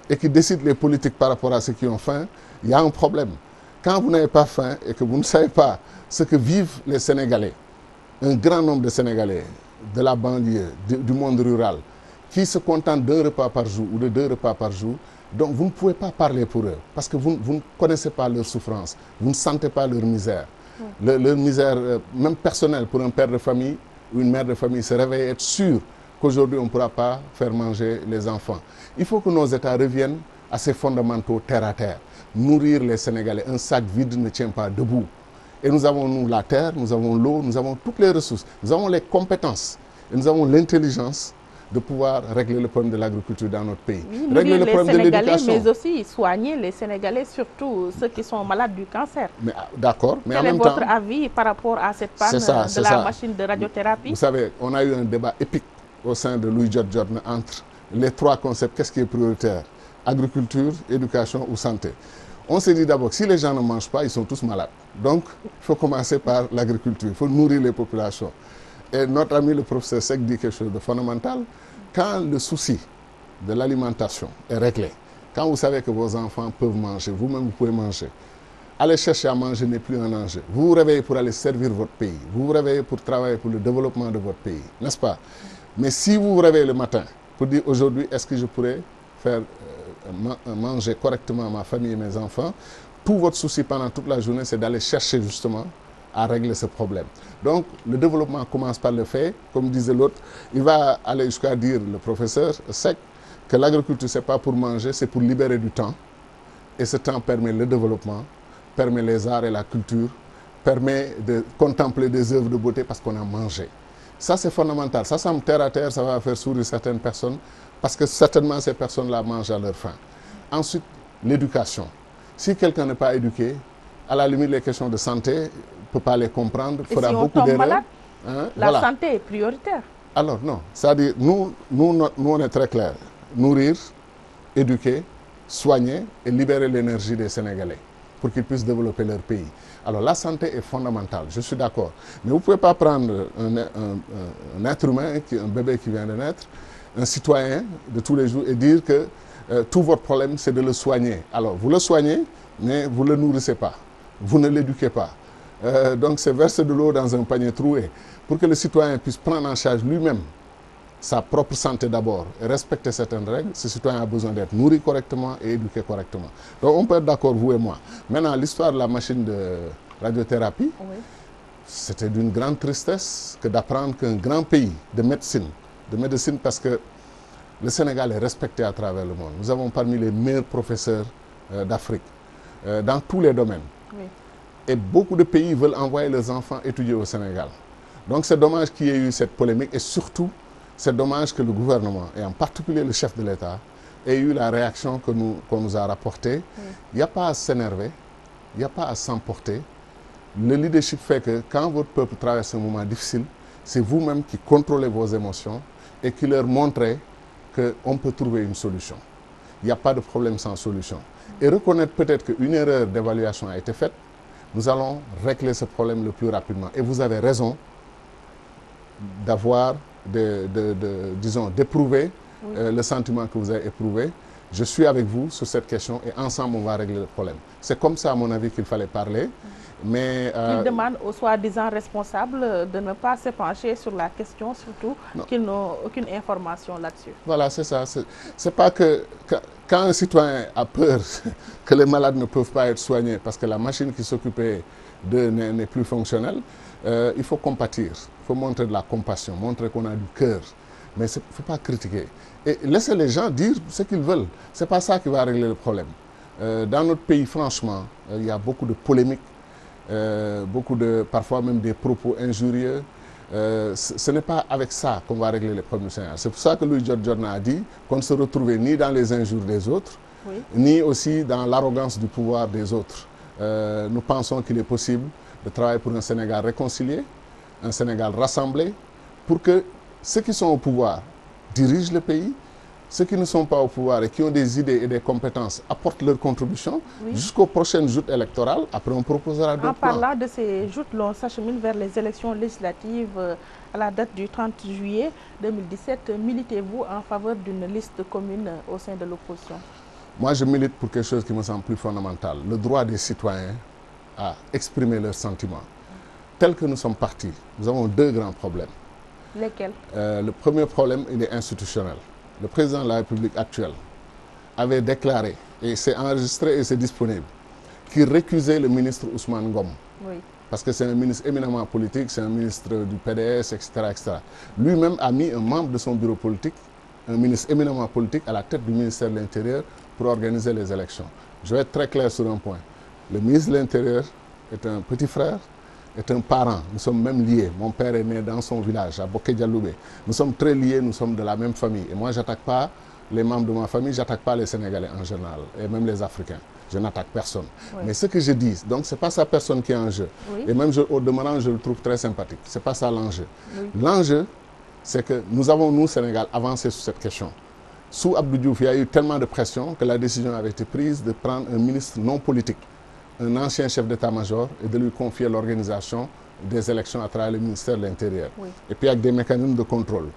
et qui décident les politiques par rapport à ceux qui ont faim, il y a un problème. Quand vous n'avez pas faim et que vous ne savez pas ce que vivent les Sénégalais, un grand nombre de Sénégalais de la banlieue, du monde rural, qui se contentent d'un repas par jour ou de 2 repas par jour, donc vous ne pouvez pas parler pour eux, parce que vous ne connaissez pas leur souffrance, vous ne sentez pas leur misère. Leur misère, même personnelle, pour un père de famille ou une mère de famille, se réveille et être sûr qu'aujourd'hui on ne pourra pas faire manger les enfants. Il faut que nos États reviennent à ces fondamentaux terre à terre. Nourrir les Sénégalais, un sac vide ne tient pas debout. Et nous avons, nous, la terre, nous avons l'eau, nous avons toutes les ressources, nous avons les compétences et nous avons l'intelligence de pouvoir régler le problème de l'agriculture dans notre pays. Oui, régler le problème de l'éducation. Mais aussi soigner les Sénégalais, surtout ceux qui sont malades du cancer. D'accord, mais quel en même temps... Quel est votre avis par rapport à cette panne de la machine de radiothérapie? Vous savez, on a eu un débat épique au sein de Louis Djordjorn entre les 3 concepts. Qu'est-ce qui est prioritaire? Agriculture, éducation ou santé? On s'est dit d'abord, si les gens ne mangent pas, ils sont tous malades. Donc, il faut commencer par l'agriculture, il faut nourrir les populations. Et notre ami le professeur Seck dit quelque chose de fondamental. Quand le souci de l'alimentation est réglé, quand vous savez que vos enfants peuvent manger, vous-même vous pouvez manger, aller chercher à manger n'est plus un enjeu. Vous vous réveillez pour aller servir votre pays. Vous vous réveillez pour travailler pour le développement de votre pays, n'est-ce pas? Mais si vous vous réveillez le matin pour dire aujourd'hui, est-ce que je pourrais faire manger correctement ma famille et mes enfants, tout votre souci pendant toute la journée, c'est d'aller chercher justement à régler ce problème. Donc, le développement commence par le fait, comme disait l'autre, il va aller jusqu'à dire, le professeur Seck, que l'agriculture, ce n'est pas pour manger, c'est pour libérer du temps. Et ce temps permet le développement, permet les arts et la culture, permet de contempler des œuvres de beauté parce qu'on a mangé. Ça, c'est fondamental. Ça semble terre à terre, ça va faire sourire certaines personnes parce que certainement ces personnes-là mangent à leur faim. Ensuite, l'éducation. Si quelqu'un n'est pas éduqué, à la limite, les questions de santé ne peut pas les comprendre, fera beaucoup d'erreurs. Hein, la santé est prioritaire. Alors non, c'est-à-dire nous on est très clair. Nourrir, éduquer, soigner et libérer l'énergie des Sénégalais pour qu'ils puissent développer leur pays. Alors la santé est fondamentale, je suis d'accord. Mais vous ne pouvez pas prendre un être humain, un bébé qui vient de naître, un citoyen de tous les jours et dire que tout votre problème c'est de le soigner. Alors vous le soignez, mais vous ne le nourrissez pas, vous ne l'éduquez pas. Donc c'est verser de l'eau dans un panier troué. Pour que le citoyen puisse prendre en charge lui-même sa propre santé d'abord et respecter certaines règles, ce citoyen a besoin d'être nourri correctement et éduqué correctement. Donc on peut être d'accord, vous et moi. Maintenant, l'histoire de la machine de radiothérapie, oui, c'était d'une grande tristesse que d'apprendre qu'un grand pays de médecine parce que le Sénégal est respecté à travers le monde. Nous avons parmi les meilleurs professeurs d'Afrique, dans tous les domaines. Oui. Et beaucoup de pays veulent envoyer leurs enfants étudier au Sénégal. Donc c'est dommage qu'il y ait eu cette polémique et surtout, c'est dommage que le gouvernement, et en particulier le chef de l'État, ait eu la réaction qu'on nous a rapportée. Il n'y a pas à s'énerver, il n'y a pas à s'emporter. Le leadership fait que quand votre peuple traverse un moment difficile, c'est vous-même qui contrôlez vos émotions et qui leur montrez qu'on peut trouver une solution. Il n'y a pas de problème sans solution. Et reconnaître peut-être qu'une erreur d'évaluation a été faite, nous allons régler ce problème le plus rapidement. Et vous avez raison d'avoir, disons, d'éprouver le sentiment que vous avez éprouvé. Je suis avec vous sur cette question et ensemble, on va régler le problème. C'est comme ça, à mon avis, qu'il fallait parler. Mais il demande aux soi-disant responsables de ne pas se pencher sur la question, surtout qu'ils n'ont aucune information là-dessus. Voilà, c'est ça. C'est pas que quand un citoyen a peur que les malades ne peuvent pas être soignés parce que la machine qui s'occupait d'eux n'est plus fonctionnelle, il faut compatir, il faut montrer de la compassion, montrer qu'on a du cœur. Mais il ne faut pas critiquer. Et laisser les gens dire ce qu'ils veulent. Ce n'est pas ça qui va régler le problème. Dans notre pays, franchement, il y a beaucoup de polémiques, parfois même des propos injurieux. Ce n'est pas avec ça qu'on va régler les problèmes du Sénégal. C'est pour ça que Louis Djordjorna a dit qu'on ne se retrouvait ni dans les injures des autres, ni aussi dans l'arrogance du pouvoir des autres. Nous pensons qu'il est possible de travailler pour un Sénégal réconcilié, un Sénégal rassemblé, pour que ceux qui sont au pouvoir dirigent le pays, ceux qui ne sont pas au pouvoir et qui ont des idées et des compétences apportent leur contribution jusqu'aux prochaines joutes électorales. Après, on proposera d'autres plans. En parlant de ces joutes, l'on s'achemine vers les élections législatives à la date du 30 juillet 2017. Militez-vous en faveur d'une liste commune au sein de l'opposition? Moi, je milite pour quelque chose qui me semble plus fondamental. Le droit des citoyens à exprimer leurs sentiments. Tel que nous sommes partis, nous avons deux grands problèmes. Lesquels? Le premier problème, il est institutionnel. Le président de la République actuelle avait déclaré, et c'est enregistré et c'est disponible, qu'il récusait le ministre Ousmane Ngom. Oui. Parce que c'est un ministre éminemment politique, c'est un ministre du PDS, etc. etc. Lui-même a mis un membre de son bureau politique, un ministre éminemment politique, à la tête du ministère de l'Intérieur pour organiser les élections. Je vais être très clair sur un point. Le ministre de l'Intérieur est un petit frère, est un parent. Nous sommes même liés. Mon père est né dans son village, à Boké-Dialoubé. Nous sommes très liés, nous sommes de la même famille. Et moi, je n'attaque pas les membres de ma famille, je n'attaque pas les Sénégalais en général, et même les Africains. Je n'attaque personne. Oui. Mais ce que je dis, donc ce n'est pas sa personne qui est en jeu. Oui. Et même au demeurant, je le trouve très sympathique. Ce n'est pas ça l'enjeu. Oui. L'enjeu, c'est que nous avons, nous, Sénégal, avancé sur cette question. Sous Abdou Diouf, il y a eu tellement de pression que la décision avait été prise de prendre un ministre non politique, un ancien chef d'état-major, et de lui confier l'organisation des élections à travers le ministère de l'Intérieur. Oui. Et puis avec des mécanismes de contrôle.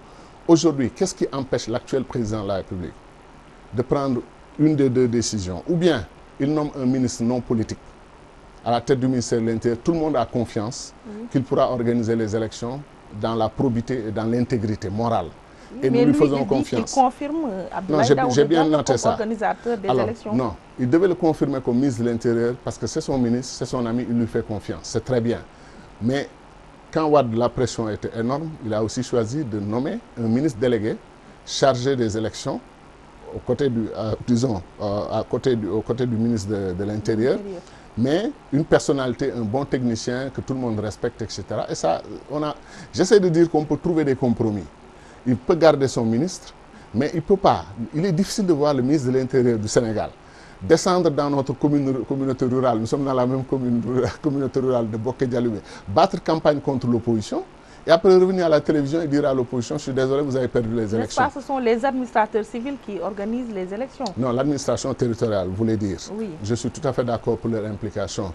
Aujourd'hui, qu'est-ce qui empêche l'actuel président de la République de prendre une des deux décisions? Ou bien, il nomme un ministre non politique à la tête du ministère de l'Intérieur. Tout le monde a confiance qu'il pourra organiser les élections dans la probité et dans l'intégrité morale. Et mais nous lui faisons confiance. Il confirme J'ai bien noté ça. Organisateur des élections. Non, il devait le confirmer comme ministre de l'Intérieur parce que c'est son ministre, c'est son ami, il lui fait confiance. C'est très bien. Mais quand Wade, la pression était énorme, il a aussi choisi de nommer un ministre délégué chargé des élections aux côtés du, aux côtés du ministre de l'Intérieur. Mais une personnalité, un bon technicien que tout le monde respecte, etc. Et ça, j'essaie de dire qu'on peut trouver des compromis. Il peut garder son ministre, mais il ne peut pas. Il est difficile de voir le ministre de l'Intérieur du Sénégal descendre dans notre communauté rurale. Nous sommes dans la même communauté rurale de Boké-Dialoumé, battre campagne contre l'opposition et après revenir à la télévision et dire à l'opposition, je suis désolé, vous avez perdu les élections. N'est-ce pas, ce sont les administrateurs civils qui organisent les élections? Non, l'administration territoriale, vous voulez dire. Oui. Je suis tout à fait d'accord pour leur implication.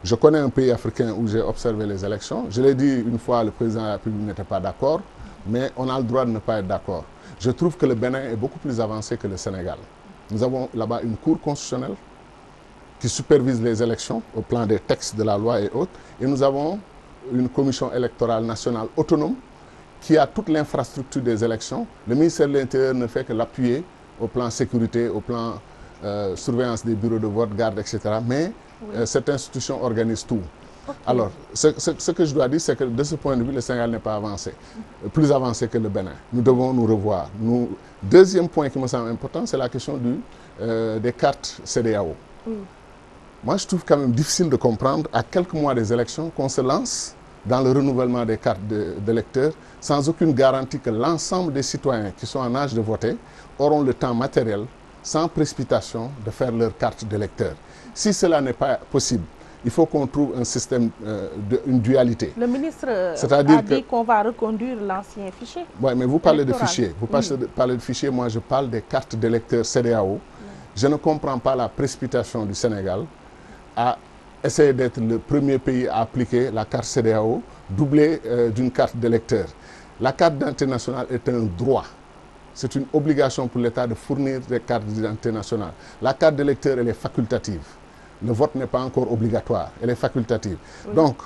Je connais un pays africain où j'ai observé les élections. Je l'ai dit une fois, le président de la République n'était pas d'accord, mais on a le droit de ne pas être d'accord. Je trouve que le Bénin est beaucoup plus avancé que le Sénégal. Nous avons là-bas une cour constitutionnelle qui supervise les élections au plan des textes de la loi et autres. Et nous avons une commission électorale nationale autonome qui a toute l'infrastructure des élections. Le ministère de l'Intérieur ne fait que l'appuyer au plan sécurité, au plan surveillance des bureaux de vote, garde, etc. Mais cette institution organise tout. Okay. Alors, ce que je dois dire, c'est que de ce point de vue, le Sénégal n'est pas avancé, plus avancé que le Bénin. Nous devons nous revoir. Deuxième point qui me semble important, c'est la question des cartes CEDEAO. Moi, je trouve quand même difficile de comprendre, à quelques mois des élections, qu'on se lance dans le renouvellement des cartes d'électeurs sans aucune garantie que l'ensemble des citoyens qui sont en âge de voter auront le temps matériel, sans précipitation, de faire leur carte d'électeur. Si cela n'est pas possible, il faut qu'on trouve un système, une dualité. Le ministre a dit qu'on va reconduire l'ancien fichier. Oui, mais vous parlez de fichier. Vous parlez de fichier, moi je parle des cartes d'électeurs CEDEAO. Je ne comprends pas la précipitation du Sénégal à essayer d'être le premier pays à appliquer la carte CEDEAO, doublée d'une carte d'électeur. La carte d'identité nationale est un droit. C'est une obligation pour l'État de fournir des cartes d'identité nationale. La carte d'électeur, elle est facultative. Le vote n'est pas encore obligatoire, elle est facultative. Oui. Donc,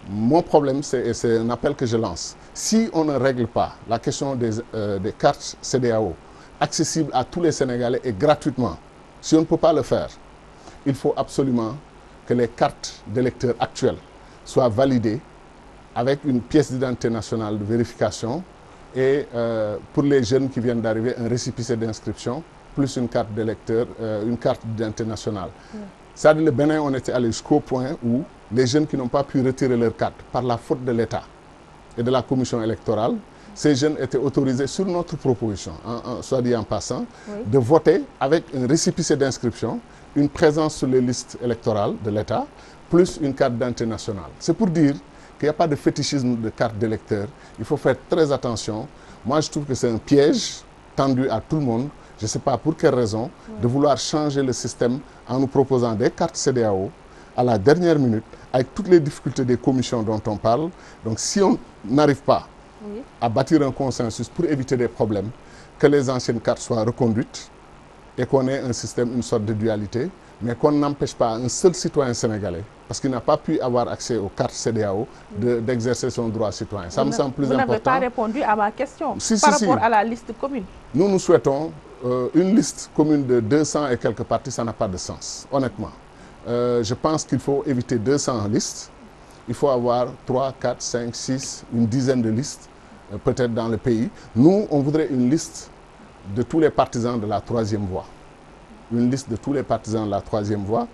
mon problème, c'est un appel que je lance. Si on ne règle pas la question des cartes CEDEAO accessibles à tous les Sénégalais et gratuitement, si on ne peut pas le faire, il faut absolument que les cartes d'électeurs actuelles soient validées avec une pièce d'identité nationale de vérification et pour les jeunes qui viennent d'arriver, un récépissé d'inscription plus une carte d'électeur, une carte d'identité nationale. Oui. C'est-à-dire le Bénin, on était allé jusqu'au point où les jeunes qui n'ont pas pu retirer leur carte par la faute de l'État et de la commission électorale, ces jeunes étaient autorisés sur notre proposition, soit dit en passant, de voter avec un récépissé d'inscription, une présence sur les listes électorales de l'État, plus une carte d'identité nationale. C'est pour dire qu'il n'y a pas de fétichisme de carte d'électeur. Il faut faire très attention. Moi, je trouve que c'est un piège tendu à tout le monde. Je ne sais pas pour quelle raison, de vouloir changer le système en nous proposant des cartes CEDEAO à la dernière minute, avec toutes les difficultés des commissions dont on parle. Donc si on n'arrive pas à bâtir un consensus pour éviter des problèmes, que les anciennes cartes soient reconduites et qu'on ait un système, une sorte de dualité, mais qu'on n'empêche pas un seul citoyen sénégalais, parce qu'il n'a pas pu avoir accès aux cartes CEDEAO, d'exercer son droit citoyen. Ça me semble plus important. Vous n'avez pas répondu à ma question par rapport à la liste commune. Nous souhaitons une liste commune de 200 et quelques partis, ça n'a pas de sens, honnêtement. Je pense qu'il faut éviter 200 listes. Il faut avoir 3, 4, 5, 6, une dizaine de listes, peut-être dans le pays. Nous, on voudrait une liste de tous les partisans de la troisième voie. Une liste de tous les partisans de la troisième voie,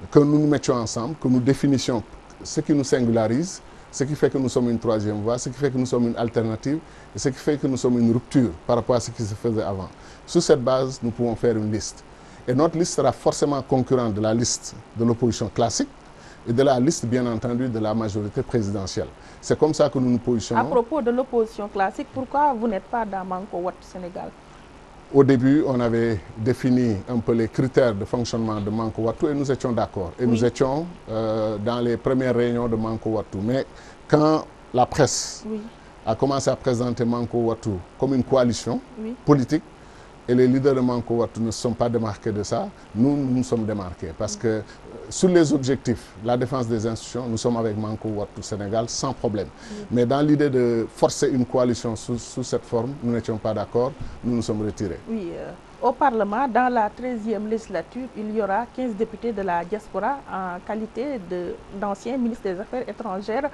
que nous nous mettions ensemble, que nous définissions ce qui nous singularise, ce qui fait que nous sommes une troisième voie, ce qui fait que nous sommes une alternative, et ce qui fait que nous sommes une rupture par rapport à ce qui se faisait avant. Sur cette base, nous pouvons faire une liste. Et notre liste sera forcément concurrente de la liste de l'opposition classique et de la liste, bien entendu, de la majorité présidentielle. C'est comme ça que nous nous positionnons. À propos de l'opposition classique, pourquoi vous n'êtes pas dans Manko Wattu Sénégal? Au début, on avait défini un peu les critères de fonctionnement de Manko Wattu et nous étions d'accord. Et nous étions dans les premières réunions de Manko Wattu. Mais quand la presse a commencé à présenter Manko Wattu comme une coalition politique, et les leaders de Manko Wattu ne se sont pas démarqués de ça, nous sommes démarqués. Parce que sur les objectifs, la défense des institutions, nous sommes avec Manko Wattu Sénégal sans problème. Mais dans l'idée de forcer une coalition sous cette forme, nous n'étions pas d'accord, nous nous sommes retirés. Oui, au Parlement, dans la 13e législature, il y aura 15 députés de la diaspora en qualité d'anciens ministres des Affaires étrangères.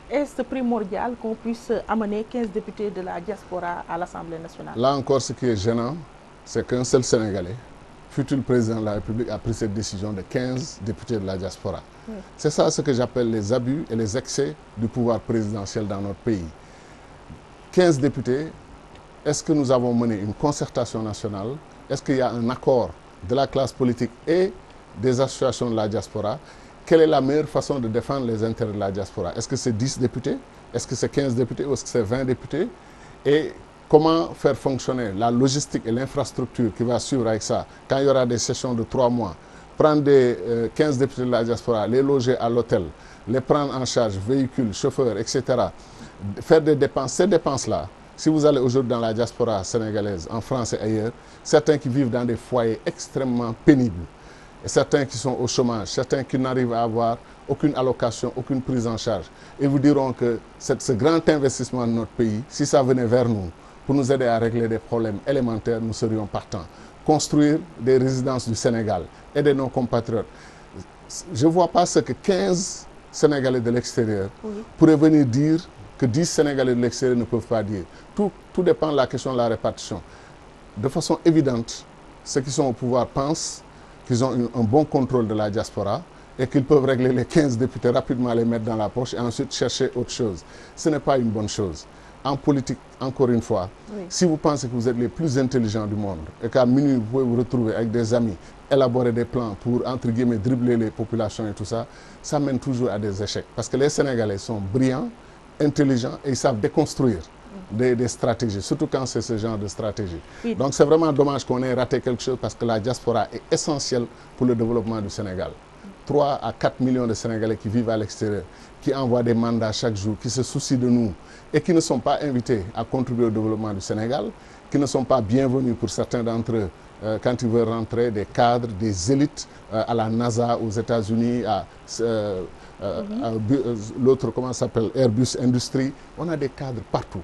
Est-ce primordial qu'on puisse amener 15 députés de la diaspora à l'Assemblée nationale? Là encore, ce qui est gênant, c'est qu'un seul Sénégalais, futur président de la République, a pris cette décision de 15 députés de la diaspora. C'est ça ce que j'appelle les abus et les excès du pouvoir présidentiel dans notre pays. 15 députés, est-ce que nous avons mené une concertation nationale? Est-ce qu'il y a un accord de la classe politique et des associations de la diaspora? Quelle est la meilleure façon de défendre les intérêts de la diaspora? Est-ce que c'est 10 députés? Est-ce que c'est 15 députés? Ou est-ce que c'est 20 députés? Et comment faire fonctionner la logistique et l'infrastructure qui va suivre avec ça, quand il y aura des sessions de 3 mois, prendre des 15 députés de la diaspora, les loger à l'hôtel, les prendre en charge, véhicules, chauffeurs, etc. Faire des dépenses, ces dépenses-là, si vous allez aujourd'hui dans la diaspora sénégalaise, en France et ailleurs, certains qui vivent dans des foyers extrêmement pénibles, et certains qui sont au chômage, certains qui n'arrivent à avoir aucune allocation, aucune prise en charge. Et vous diront que ce grand investissement de notre pays, si ça venait vers nous, pour nous aider à régler des problèmes élémentaires, nous serions partants. Construire des résidences du Sénégal, aider nos compatriotes. Je ne vois pas ce que 15 Sénégalais de l'extérieur pourraient venir dire que 10 Sénégalais de l'extérieur ne peuvent pas dire. Tout dépend de la question de la répartition. De façon évidente, ceux qui sont au pouvoir pensent qu'ils ont un bon contrôle de la diaspora et qu'ils peuvent régler les 15 députés rapidement, les mettre dans la poche et ensuite chercher autre chose. Ce n'est pas une bonne chose. En politique, encore une fois, si vous pensez que vous êtes les plus intelligents du monde et qu'à minuit, vous pouvez vous retrouver avec des amis, élaborer des plans pour, entre guillemets, dribbler les populations et tout ça, ça mène toujours à des échecs. Parce que les Sénégalais sont brillants, intelligents et ils savent déconstruire des stratégies, surtout quand c'est ce genre de stratégie. Donc c'est vraiment dommage qu'on ait raté quelque chose parce que la diaspora est essentielle pour le développement du Sénégal. 3 à 4 millions de Sénégalais qui vivent à l'extérieur, qui envoient des mandats chaque jour, qui se soucient de nous et qui ne sont pas invités à contribuer au développement du Sénégal, qui ne sont pas bienvenus pour certains d'entre eux quand ils veulent rentrer, des cadres, des élites à la NASA aux États-Unis, l'autre, comment ça s'appelle, Airbus Industrie. On a des cadres partout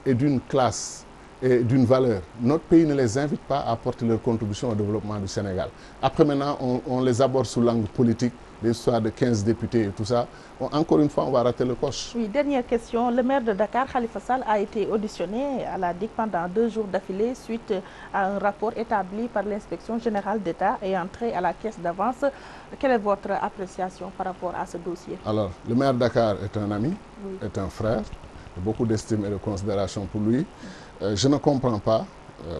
et d'une classe et d'une valeur. Notre pays ne les invite pas à apporter leur contribution au développement du Sénégal. Après maintenant, on les aborde sous l'angle politique, des histoires de 15 députés et tout ça. Encore une fois, on va rater le coche. Oui, dernière question. Le maire de Dakar, Khalifa Sall, a été auditionné à la DIC pendant 2 jours d'affilée suite à un rapport établi par l'inspection générale d'État et entré à la caisse d'avance. Quelle est votre appréciation par rapport à ce dossier? Alors, le maire de Dakar est un ami, est un frère, beaucoup d'estime et de considération pour lui. Je ne comprends pas,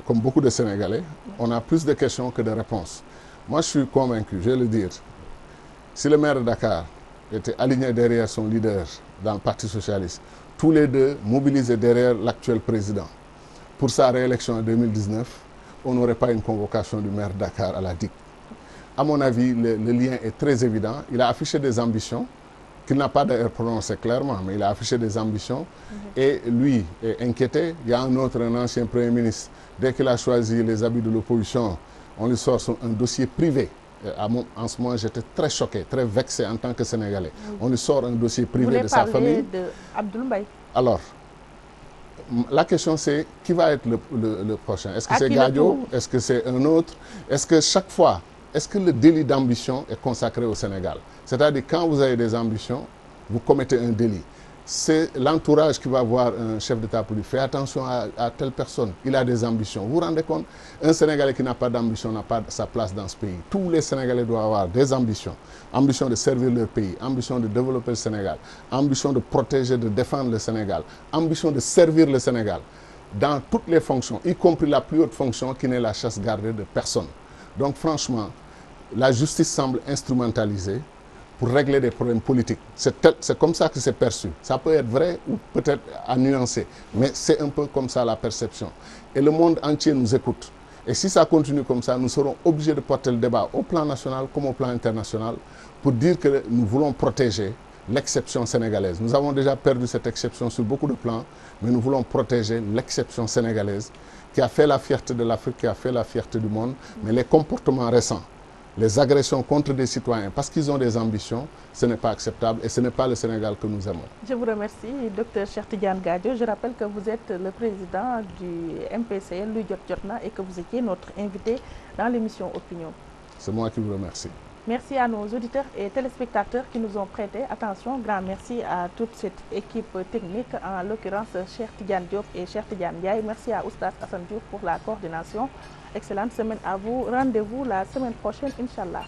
comme beaucoup de Sénégalais, on a plus de questions que de réponses. Moi, je suis convaincu, je vais le dire, si le maire de Dakar était aligné derrière son leader dans le Parti socialiste, tous les deux mobilisés derrière l'actuel président, pour sa réélection en 2019, on n'aurait pas une convocation du maire de Dakar à la DIC. À mon avis, le lien est très évident. Il a affiché des ambitions, qu'il n'a pas d'ailleurs prononcé clairement, mais il a affiché des ambitions et lui est inquiété. Il y a un autre, un ancien Premier ministre, dès qu'il a choisi les habits de l'opposition, on lui sort un dossier privé. En ce moment, j'étais très choqué, très vexé en tant que Sénégalais. On lui sort un dossier privé de sa famille. Vous voulez parler d'Abdoul Mbaye? Alors, la question c'est, qui va être le prochain? Est-ce que c'est Gadio? Est-ce que c'est un autre? Est-ce que chaque fois, est-ce que le délit d'ambition est consacré au Sénégal? C'est-à-dire, quand vous avez des ambitions, vous commettez un délit. C'est l'entourage qui va voir un chef d'État pour lui faire attention à telle personne. Il a des ambitions. Vous vous rendez compte? Un Sénégalais qui n'a pas d'ambition n'a pas sa place dans ce pays. Tous les Sénégalais doivent avoir des ambitions. Ambition de servir leur pays, ambition de développer le Sénégal, ambition de protéger, de défendre le Sénégal, ambition de servir le Sénégal dans toutes les fonctions, y compris la plus haute fonction qui n'est la chasse gardée de personne. Donc franchement, la justice semble instrumentalisée pour régler des problèmes politiques. C'est comme ça que c'est perçu. Ça peut être vrai ou peut-être à nuancer, mais c'est un peu comme ça la perception. Et le monde entier nous écoute. Et si ça continue comme ça, nous serons obligés de porter le débat au plan national comme au plan international pour dire que nous voulons protéger l'exception sénégalaise. Nous avons déjà perdu cette exception sur beaucoup de plans, mais nous voulons protéger l'exception sénégalaise qui a fait la fierté de l'Afrique, qui a fait la fierté du monde. Mais les comportements récents, les agressions contre des citoyens parce qu'ils ont des ambitions, ce n'est pas acceptable et ce n'est pas le Sénégal que nous aimons. Je vous remercie, Dr Cheikh Tidiane Gadio. Je rappelle que vous êtes le président du MPCL Luy Jot Jotna et que vous étiez notre invité dans l'émission Opinion. C'est moi qui vous remercie. Merci à nos auditeurs et téléspectateurs qui nous ont prêté attention. Grand merci à toute cette équipe technique, en l'occurrence Cheikh Tidiane Diop et Cheikh Tidiane Ndiaye. Merci à Oustaz Assane Diouf pour la coordination. Excellente semaine à vous. Rendez-vous la semaine prochaine, Inch'Allah.